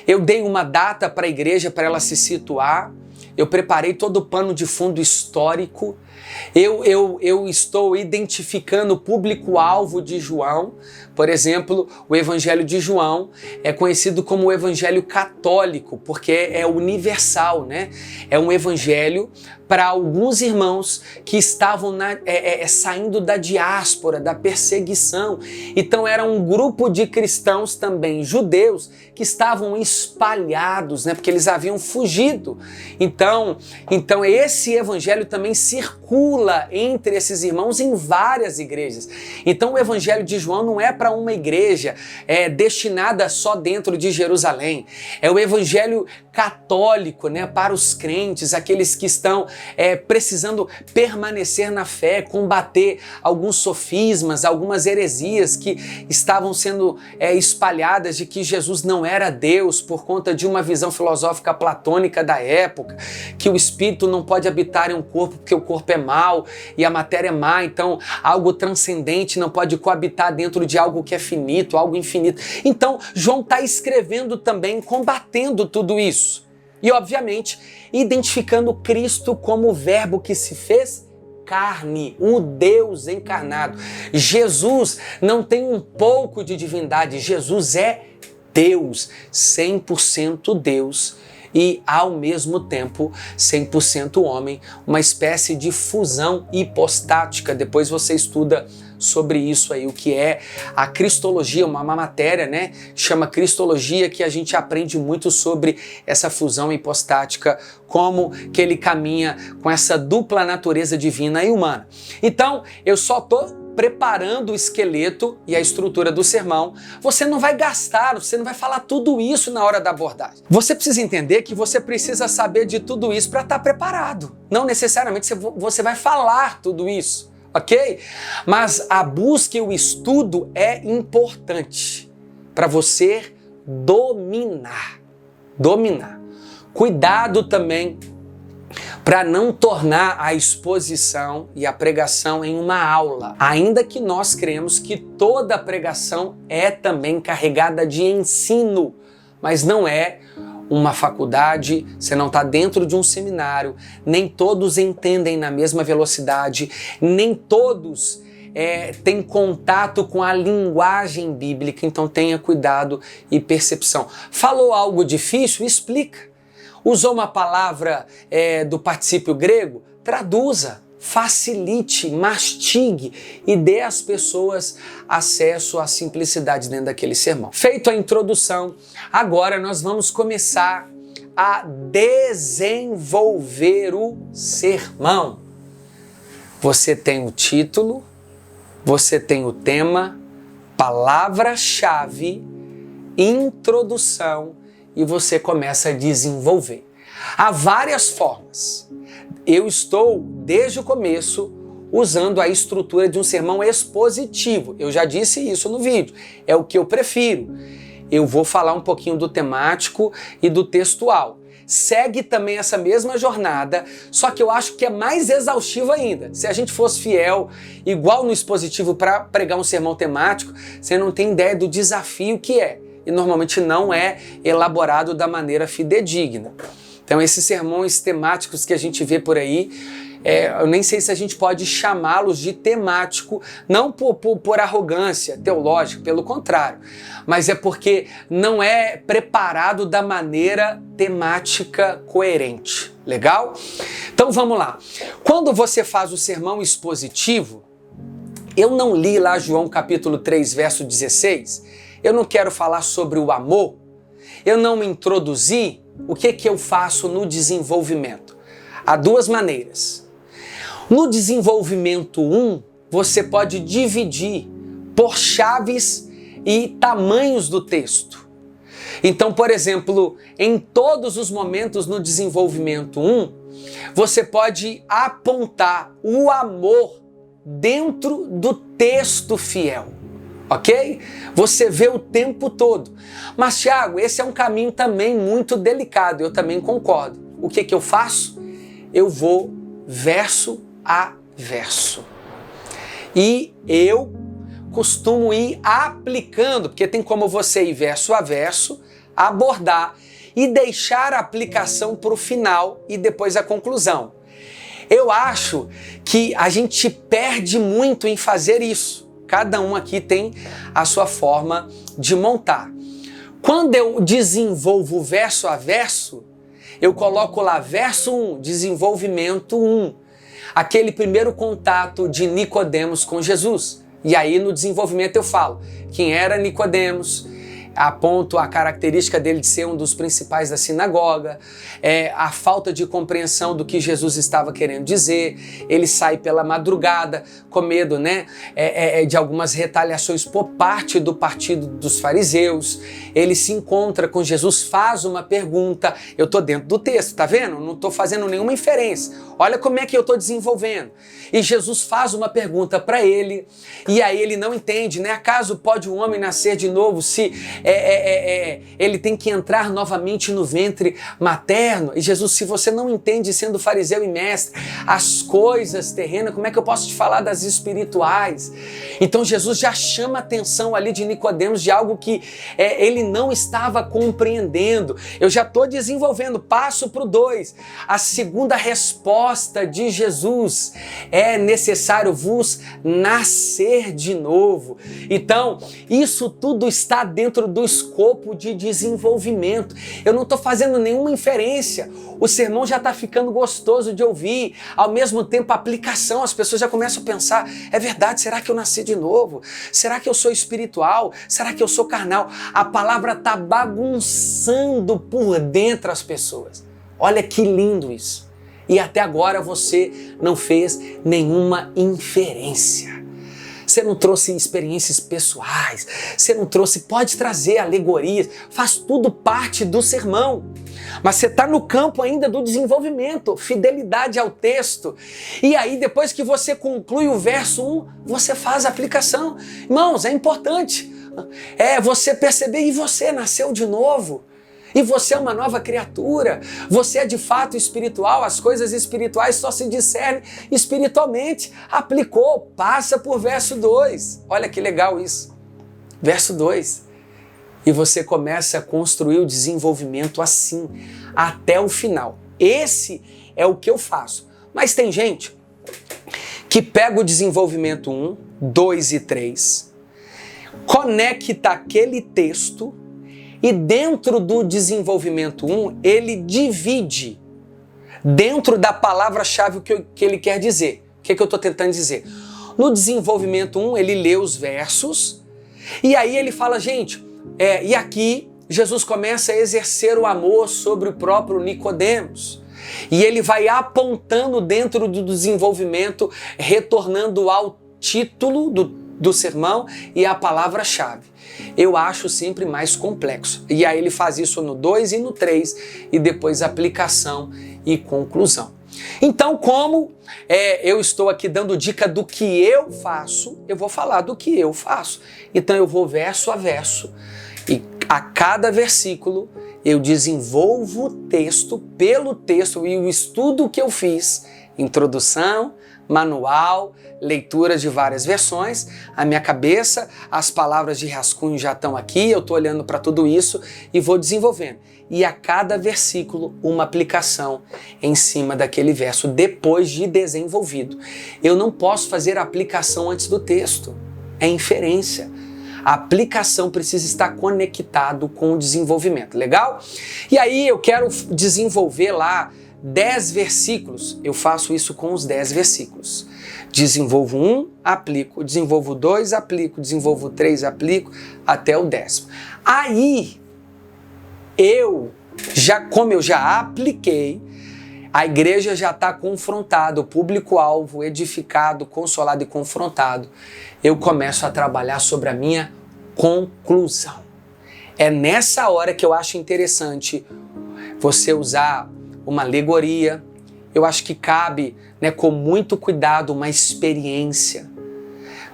Eu dei uma data para a igreja para ela se situar. Eu preparei todo o pano de fundo histórico. Eu estou identificando o público-alvo de João. Por exemplo, o Evangelho de João é conhecido como o Evangelho católico, porque é universal, né? É um evangelho para alguns irmãos que estavam saindo da diáspora, da perseguição. Então era um grupo de cristãos também, judeus, que estavam espalhados, né? Porque eles haviam fugido. Então esse evangelho também circula entre esses irmãos em várias igrejas. Então o Evangelho de João não é para uma igreja destinada só dentro de Jerusalém. É o evangelho católico, né, para os crentes, aqueles que estão precisando permanecer na fé, combater alguns sofismas, algumas heresias que estavam sendo espalhadas de que Jesus não era Deus por conta de uma visão filosófica platônica da época, que o espírito não pode habitar em um corpo porque o corpo é mau e a matéria é má, então algo transcendente não pode coabitar dentro de algo que é finito, algo infinito. Então João está escrevendo também, combatendo tudo isso. E, obviamente, identificando Cristo como o verbo que se fez carne, o Deus encarnado. Jesus não tem um pouco de divindade, Jesus é Deus, 100% Deus e, ao mesmo tempo, 100% homem, uma espécie de fusão hipostática. Depois você estuda sobre isso aí, o que é a cristologia, uma matéria, né? Chama cristologia, que a gente aprende muito sobre essa fusão hipostática, como que ele caminha com essa dupla natureza divina e humana. Então, eu só tô preparando o esqueleto e a estrutura do sermão. Você não vai gastar, você não vai falar tudo isso na hora da abordagem. Você precisa entender que você precisa saber de tudo isso para estar preparado. Não necessariamente você vai falar tudo isso. Ok? Mas a busca e o estudo é importante para você dominar. Cuidado também para não tornar a exposição e a pregação em uma aula. Ainda que nós cremos que toda pregação é também carregada de ensino, mas não é uma faculdade, você não está dentro de um seminário, nem todos entendem na mesma velocidade, nem todos têm contato com a linguagem bíblica, então tenha cuidado e percepção. Falou algo difícil? Explica. Usou uma palavra do particípio grego? Traduza. Facilite, mastigue e dê às pessoas acesso à simplicidade dentro daquele sermão. Feito a introdução, agora nós vamos começar a desenvolver o sermão. Você tem o título, você tem o tema, palavra-chave, introdução e você começa a desenvolver. Há várias formas. Eu estou, desde o começo, usando a estrutura de um sermão expositivo. Eu já disse isso no vídeo. É o que eu prefiro. Eu vou falar um pouquinho do temático e do textual. Segue também essa mesma jornada, só que eu acho que é mais exaustivo ainda. Se a gente fosse fiel, igual no expositivo, para pregar um sermão temático, você não tem ideia do desafio que é. E normalmente não é elaborado da maneira fidedigna. Então esses sermões temáticos que a gente vê por aí, eu nem sei se a gente pode chamá-los de temático, não por arrogância teológica, pelo contrário, mas é porque não é preparado da maneira temática coerente. Legal? Então vamos lá. Quando você faz o sermão expositivo, eu não li lá João capítulo 3, verso 16, eu não quero falar sobre o amor, eu não me introduzi. O que eu faço no desenvolvimento? Há duas maneiras. No desenvolvimento 1, você pode dividir por chaves e tamanhos do texto. Então, por exemplo, em todos os momentos no desenvolvimento 1, você pode apontar o amor dentro do texto fiel. Ok? Você vê o tempo todo. Mas, Tiago, esse é um caminho também muito delicado, eu também concordo. O que eu faço? Eu vou verso a verso. E eu costumo ir aplicando, porque tem como você ir verso a verso, abordar e deixar a aplicação para o final e depois a conclusão. Eu acho que a gente perde muito em fazer isso. Cada um aqui tem a sua forma de montar. Quando eu desenvolvo verso a verso, eu coloco lá verso 1, desenvolvimento 1. Aquele primeiro contato de Nicodemos com Jesus. E aí no desenvolvimento eu falo quem era Nicodemos, aponto a característica dele de ser um dos principais da sinagoga, a falta de compreensão do que Jesus estava querendo dizer. Ele sai pela madrugada com medo, né, de algumas retaliações por parte do partido dos fariseus. Ele se encontra com Jesus, faz uma pergunta. Eu estou dentro do texto, tá vendo? Não estou fazendo nenhuma inferência. Olha como é que eu estou desenvolvendo. E Jesus faz uma pergunta para ele, e aí ele não entende, né? Acaso pode um homem nascer de novo se ele tem que entrar novamente no ventre materno? E Jesus, se você não entende, sendo fariseu e mestre, as coisas terrenas, como é que eu posso te falar das espirituais? Então Jesus já chama a atenção ali de Nicodemos de algo que ele não estava compreendendo. Eu já estou desenvolvendo, passo para o 2. A segunda resposta de Jesus: é necessário vos nascer de novo. Então, isso tudo está dentro do escopo de desenvolvimento. Eu não estou fazendo nenhuma inferência. O sermão já está ficando gostoso de ouvir. Ao mesmo tempo, a aplicação, as pessoas já começam a pensar: é verdade, será que eu nasci de novo? Será que eu sou espiritual? Será que eu sou carnal? A palavra está bagunçando por dentro as pessoas. Olha que lindo isso. E até agora você não fez nenhuma inferência. Você não trouxe experiências pessoais, você não trouxe, pode trazer alegorias, faz tudo parte do sermão. Mas você está no campo ainda do desenvolvimento, fidelidade ao texto. E aí, depois que você conclui o verso 1, você faz a aplicação. Irmãos, é importante. Você perceber, e você nasceu de novo. E você é uma nova criatura, você é de fato espiritual, as coisas espirituais só se discernem espiritualmente. Aplicou, passa por verso 2. Olha que legal isso. Verso 2. E você começa a construir o desenvolvimento assim, até o final. Esse é o que eu faço. Mas tem gente que pega o desenvolvimento 1, 2 e 3, conecta aquele texto, e dentro do desenvolvimento 1, ele divide dentro da palavra-chave que ele quer dizer. O que eu estou tentando dizer? No desenvolvimento 1, ele lê os versos, e aí ele fala, gente, e aqui Jesus começa a exercer o amor sobre o próprio Nicodemos. E ele vai apontando dentro do desenvolvimento, retornando ao título do sermão e à palavra-chave. Eu acho sempre mais complexo. E aí ele faz isso no 2 e no 3, e depois aplicação e conclusão. Então, como eu estou aqui dando dica do que eu faço, eu vou falar do que eu faço. Então eu vou verso a verso, e a cada versículo eu desenvolvo o texto pelo texto e o estudo que eu fiz, introdução, manual, leitura de várias versões, a minha cabeça, as palavras de rascunho já estão aqui, eu estou olhando para tudo isso e vou desenvolvendo. E a cada versículo uma aplicação em cima daquele verso, depois de desenvolvido. Eu não posso fazer a aplicação antes do texto, é inferência. A aplicação precisa estar conectado com o desenvolvimento, legal? E aí eu quero desenvolver lá 10 versículos, eu faço isso com os 10 versículos. Desenvolvo 1, aplico, desenvolvo 2, aplico, desenvolvo 3, aplico, até o 10º. Aí, como eu já apliquei, a igreja já está confrontada, o público-alvo edificado, consolado e confrontado, eu começo a trabalhar sobre a minha conclusão. É nessa hora que eu acho interessante você usar uma alegoria. Eu acho que cabe, com muito cuidado, uma experiência.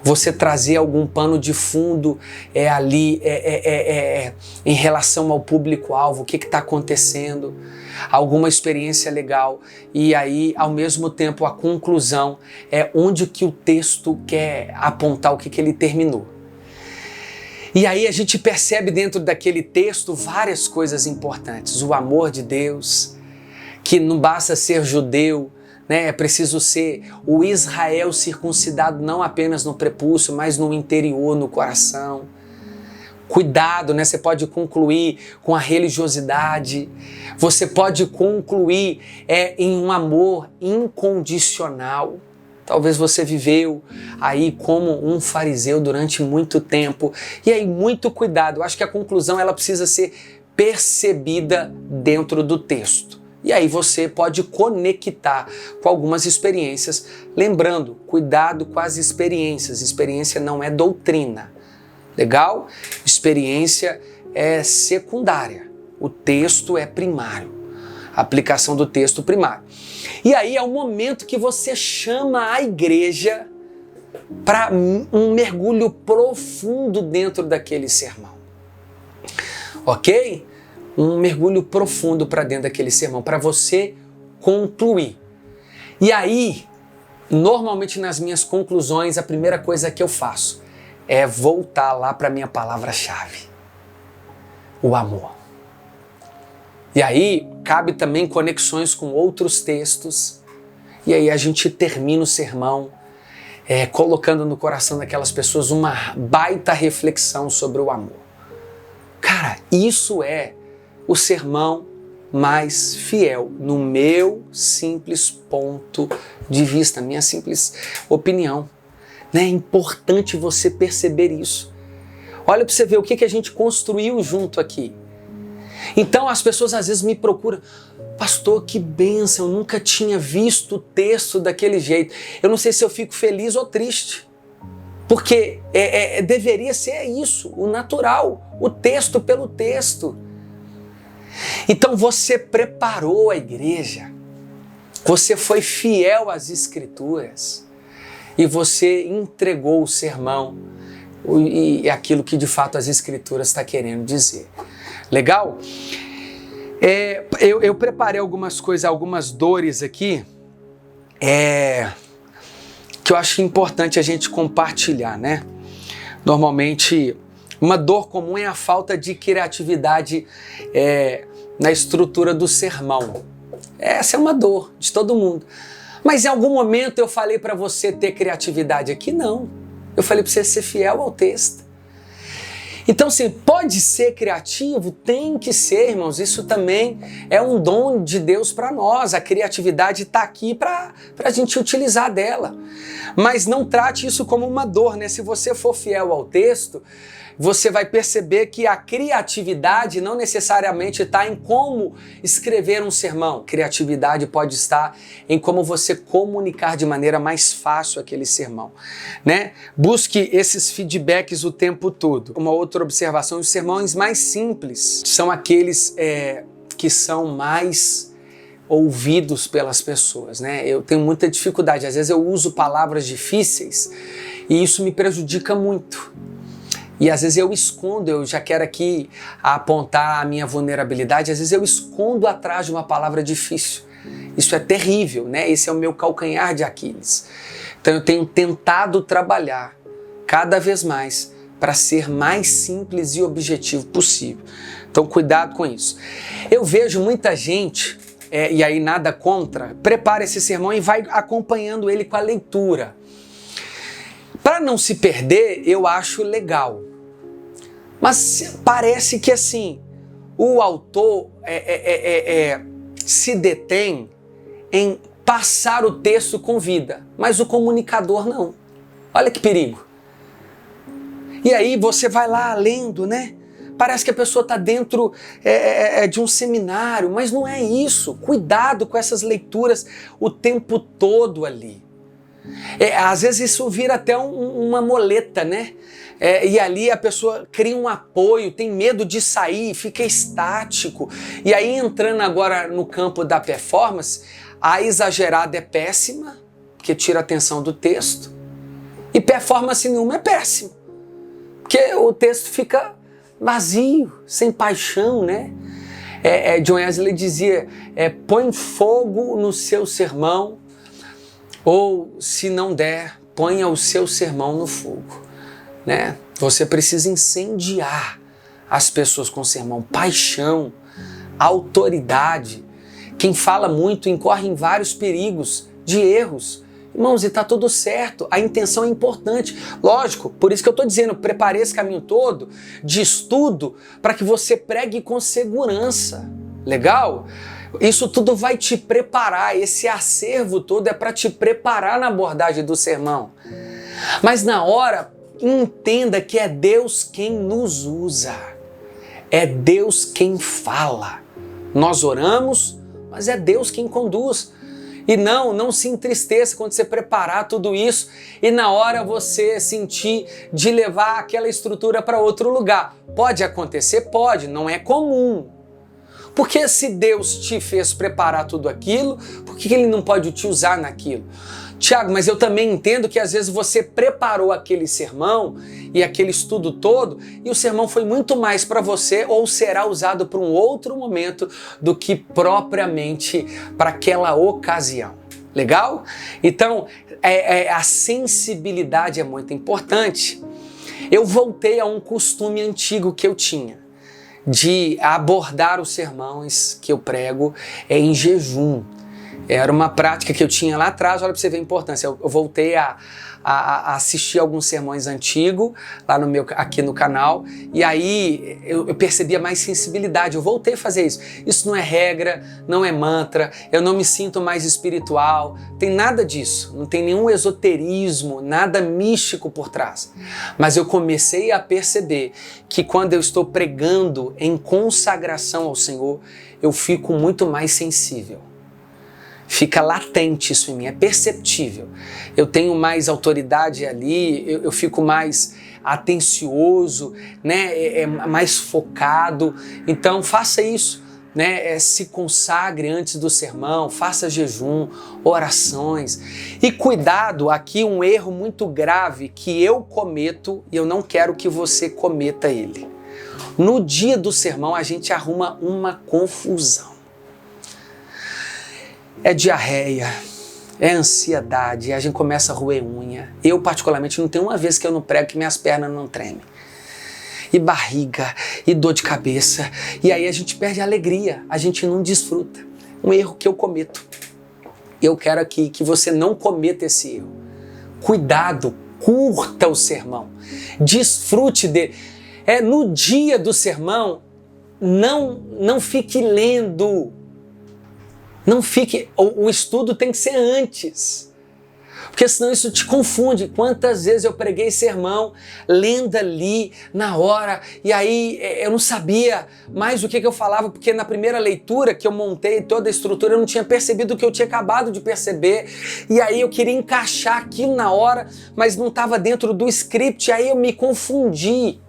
Você trazer algum pano de fundo ali em relação ao público-alvo, o que está acontecendo, alguma experiência legal. E aí, ao mesmo tempo, a conclusão é onde que o texto quer apontar, o que ele terminou. E aí a gente percebe dentro daquele texto várias coisas importantes. O amor de Deus, que não basta ser judeu, né? É preciso ser o Israel circuncidado não apenas no prepúcio, mas no interior, no coração. Cuidado, né? Você pode concluir com a religiosidade, você pode concluir em um amor incondicional. Talvez você viveu aí como um fariseu durante muito tempo. E aí, muito cuidado. Eu acho que a conclusão ela precisa ser percebida dentro do texto. E aí você pode conectar com algumas experiências. Lembrando, cuidado com as experiências. Experiência não é doutrina. Legal? Experiência é secundária. O texto é primário. A aplicação do texto primário. E aí é o momento que você chama a igreja para um mergulho profundo dentro daquele sermão. Ok? Um mergulho profundo para dentro daquele sermão, para você concluir. E aí, normalmente nas minhas conclusões, a primeira coisa que eu faço é voltar lá para a minha palavra-chave. O amor. E aí, cabe também conexões com outros textos. E aí a gente termina o sermão colocando no coração daquelas pessoas uma baita reflexão sobre o amor. Cara, isso é o sermão mais fiel, no meu simples ponto de vista, minha simples opinião. É importante você perceber isso. Olha para você ver o que a gente construiu junto aqui. Então as pessoas às vezes me procuram, pastor, que bênção, eu nunca tinha visto o texto daquele jeito. Eu não sei se eu fico feliz ou triste, porque deveria ser isso, o natural, o texto pelo texto. Então você preparou a igreja, você foi fiel às Escrituras e você entregou o sermão e aquilo que de fato as Escrituras estão querendo dizer. Legal? Eu preparei algumas coisas, algumas dores aqui que eu acho importante a gente compartilhar, né? Normalmente, uma dor comum é a falta de criatividade na estrutura do sermão. Essa é uma dor de todo mundo. Mas em algum momento eu falei para você ter criatividade aqui? Não. Eu falei para você ser fiel ao texto. Então, sim, pode ser criativo? Tem que ser, irmãos. Isso também é um dom de Deus para nós. A criatividade está aqui para a gente utilizar dela. Mas não trate isso como uma dor, né? Se você for fiel ao texto, você vai perceber que a criatividade não necessariamente está em como escrever um sermão. Criatividade pode estar em como você comunicar de maneira mais fácil aquele sermão, né? Busque esses feedbacks o tempo todo. Uma outra observação, os sermões mais simples são aqueles que são mais ouvidos pelas pessoas, né? Eu tenho muita dificuldade, às vezes eu uso palavras difíceis e isso me prejudica muito. E às vezes eu escondo, eu já quero aqui apontar a minha vulnerabilidade, às vezes eu escondo atrás de uma palavra difícil. Isso é terrível, né? Esse é o meu calcanhar de Aquiles. Então eu tenho tentado trabalhar cada vez mais para ser mais simples e objetivo possível. Então cuidado com isso. Eu vejo muita gente, e aí nada contra, prepara esse sermão e vai acompanhando ele com a leitura. Para não se perder, eu acho legal. Mas parece que assim, o autor se detém em passar o texto com vida, mas o comunicador não. Olha que perigo. E aí você vai lá lendo, né? Parece que a pessoa está dentro de um seminário, mas não é isso. Cuidado com essas leituras o tempo todo ali. Às vezes isso vira até uma moleta, né? E ali a pessoa cria um apoio, tem medo de sair, fica estático. E aí entrando agora no campo da performance, a exagerada é péssima, porque tira a atenção do texto. E performance nenhuma é péssimo, porque o texto fica vazio, sem paixão, né? John Wesley dizia, põe fogo no seu sermão, ou se não der, ponha o seu sermão no fogo, né? Você precisa incendiar as pessoas com sermão, paixão, autoridade. Quem fala muito incorre em vários perigos, de erros. Irmãos, e está tudo certo, a intenção é importante. Lógico, por isso que eu estou dizendo, preparei esse caminho todo de estudo para que você pregue com segurança. Legal? Isso tudo vai te preparar, esse acervo todo é para te preparar na abordagem do sermão. Mas na hora, entenda que é Deus quem nos usa. É Deus quem fala. Nós oramos, mas é Deus quem conduz. E não se entristeça quando você preparar tudo isso e na hora você sentir de levar aquela estrutura para outro lugar. Pode acontecer? Pode, não é comum. Porque se Deus te fez preparar tudo aquilo, por que Ele não pode te usar naquilo? Tiago, mas eu também entendo que às vezes você preparou aquele sermão e aquele estudo todo e o sermão foi muito mais para você ou será usado para um outro momento do que propriamente para aquela ocasião. Legal? Então, a sensibilidade é muito importante. Eu voltei a um costume antigo que eu tinha de abordar os sermões que eu prego em jejum. Era uma prática que eu tinha lá atrás, olha para você ver a importância. Eu voltei a assistir alguns sermões antigos lá aqui no canal e aí eu percebia mais sensibilidade. Eu voltei a fazer isso. Isso não é regra, não é mantra, eu não me sinto mais espiritual, tem nada disso, não tem nenhum esoterismo, nada místico por trás. Mas eu comecei a perceber que quando eu estou pregando em consagração ao Senhor, eu fico muito mais sensível. Fica latente isso em mim, é perceptível. Eu tenho mais autoridade ali, eu fico mais atencioso, né? Mais focado. Então faça isso, né? Se consagre antes do sermão, faça jejum, orações. E cuidado, aqui um erro muito grave que eu cometo e eu não quero que você cometa ele. No dia do sermão a gente arruma uma confusão. É diarreia, é ansiedade, a gente começa a roer unha. Eu, particularmente, não tenho uma vez que eu não prego que minhas pernas não tremem. E barriga, e dor de cabeça. E aí a gente perde a alegria, a gente não desfruta. Um erro que eu cometo. Eu quero aqui que você não cometa esse erro. Cuidado, curta o sermão. Desfrute dele. No dia do sermão, não fique lendo. Não fique, o estudo tem que ser antes, porque senão isso te confunde. Quantas vezes eu preguei sermão, lendo ali, na hora, e aí eu não sabia mais o que eu falava, porque na primeira leitura que eu montei toda a estrutura, eu não tinha percebido o que eu tinha acabado de perceber, e aí eu queria encaixar aquilo na hora, mas não estava dentro do script, aí eu me confundi.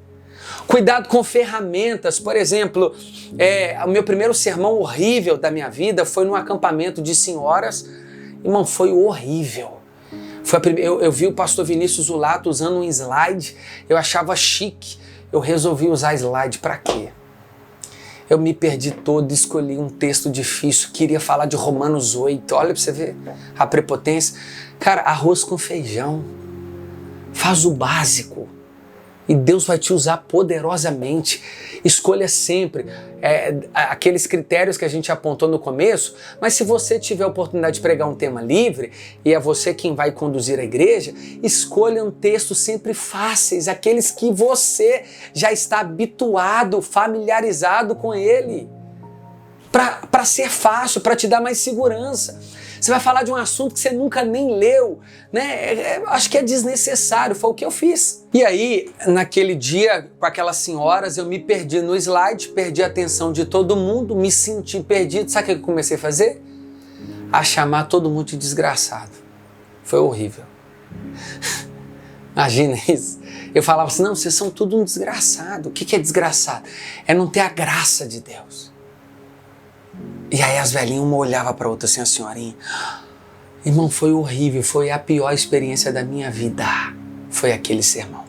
Cuidado com ferramentas, por exemplo, o meu primeiro sermão horrível da minha vida foi num acampamento de senhoras. Irmão, foi horrível. Eu vi o pastor Vinícius Zulato usando um slide, eu achava chique, eu resolvi usar slide para quê? Eu me perdi todo, escolhi um texto difícil, queria falar de Romanos 8, olha para você ver a prepotência. Cara, arroz com feijão, faz o básico. E Deus vai te usar poderosamente. Escolha sempre aqueles critérios que a gente apontou no começo, mas se você tiver a oportunidade de pregar um tema livre, e é você quem vai conduzir a igreja, escolha um texto sempre fáceis, aqueles que você já está habituado, familiarizado com ele, para ser fácil, para te dar mais segurança. Você vai falar de um assunto que você nunca nem leu, né? Acho que é desnecessário, foi o que eu fiz. E aí, naquele dia, com aquelas senhoras, eu me perdi no slide, perdi a atenção de todo mundo, me senti perdido. Sabe o que eu comecei a fazer? A chamar todo mundo de desgraçado. Foi horrível. Imagina isso. Eu falava assim, não, vocês são tudo um desgraçado. O que é desgraçado? É não ter a graça de Deus. E aí as velhinhas, uma olhava para outra assim, a senhorinha. Irmão, foi horrível, foi a pior experiência da minha vida. Foi aquele sermão.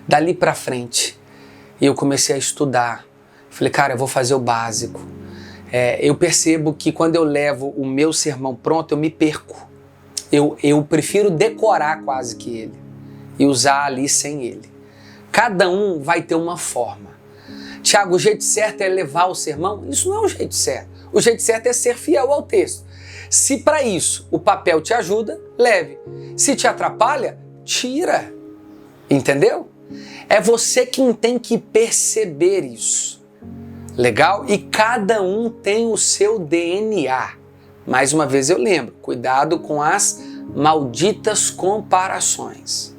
Dali para frente, eu comecei a estudar. Falei, cara, eu vou fazer o básico. Eu percebo que quando eu levo o meu sermão pronto, eu me perco. Eu prefiro decorar quase que ele e usar ali sem ele. Cada um vai ter uma forma. Tiago, o jeito certo é levar o sermão? Isso não é o jeito certo. O jeito certo é ser fiel ao texto. Se para isso o papel te ajuda, leve. Se te atrapalha, tira. Entendeu? É você quem tem que perceber isso. Legal? E cada um tem o seu DNA. Mais uma vez eu lembro, cuidado com as malditas comparações.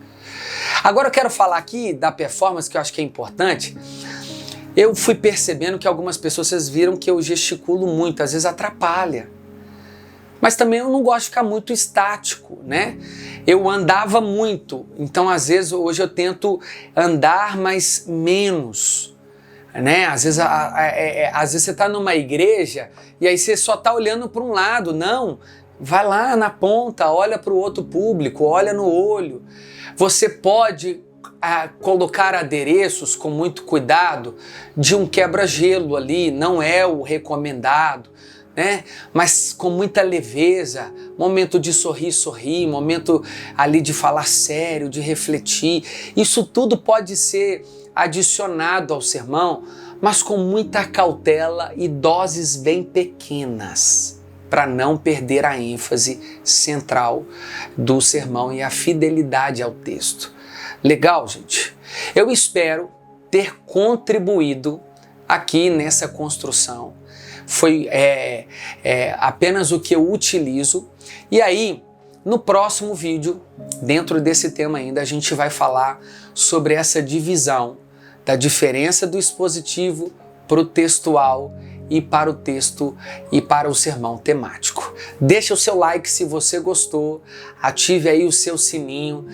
Agora eu quero falar aqui da performance, que eu acho que é importante. Eu fui percebendo que algumas pessoas, vocês viram que eu gesticulo muito, às vezes atrapalha. Mas também eu não gosto de ficar muito estático, né? Eu andava muito, então às vezes hoje eu tento andar, mas menos, né? Às vezes você está numa igreja e aí você só está olhando para um lado. Não, vai lá na ponta, olha para o outro público, olha no olho. Você pode colocar adereços com muito cuidado de um quebra-gelo ali, não é o recomendado, né? Mas com muita leveza, momento de sorrir, momento ali de falar sério, de refletir. Isso tudo pode ser adicionado ao sermão, mas com muita cautela e doses bem pequenas, para não perder a ênfase central do sermão e a fidelidade ao texto. Legal, gente? Eu espero ter contribuído aqui nessa construção. Foi apenas o que eu utilizo. E aí, no próximo vídeo, dentro desse tema ainda, a gente vai falar sobre essa divisão da diferença do expositivo para o textual e para o texto e para o sermão temático. Deixa o seu like se você gostou, ative aí o seu sininho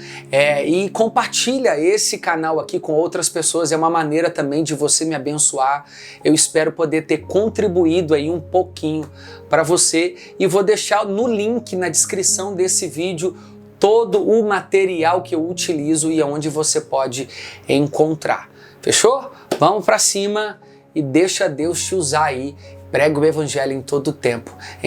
e compartilha esse canal aqui com outras pessoas, é uma maneira também de você me abençoar. Eu espero poder ter contribuído aí um pouquinho para você e vou deixar no link na descrição desse vídeo todo o material que eu utilizo e onde você pode encontrar. Fechou? Vamos para cima e deixa Deus te usar aí. Prega o evangelho em todo o tempo.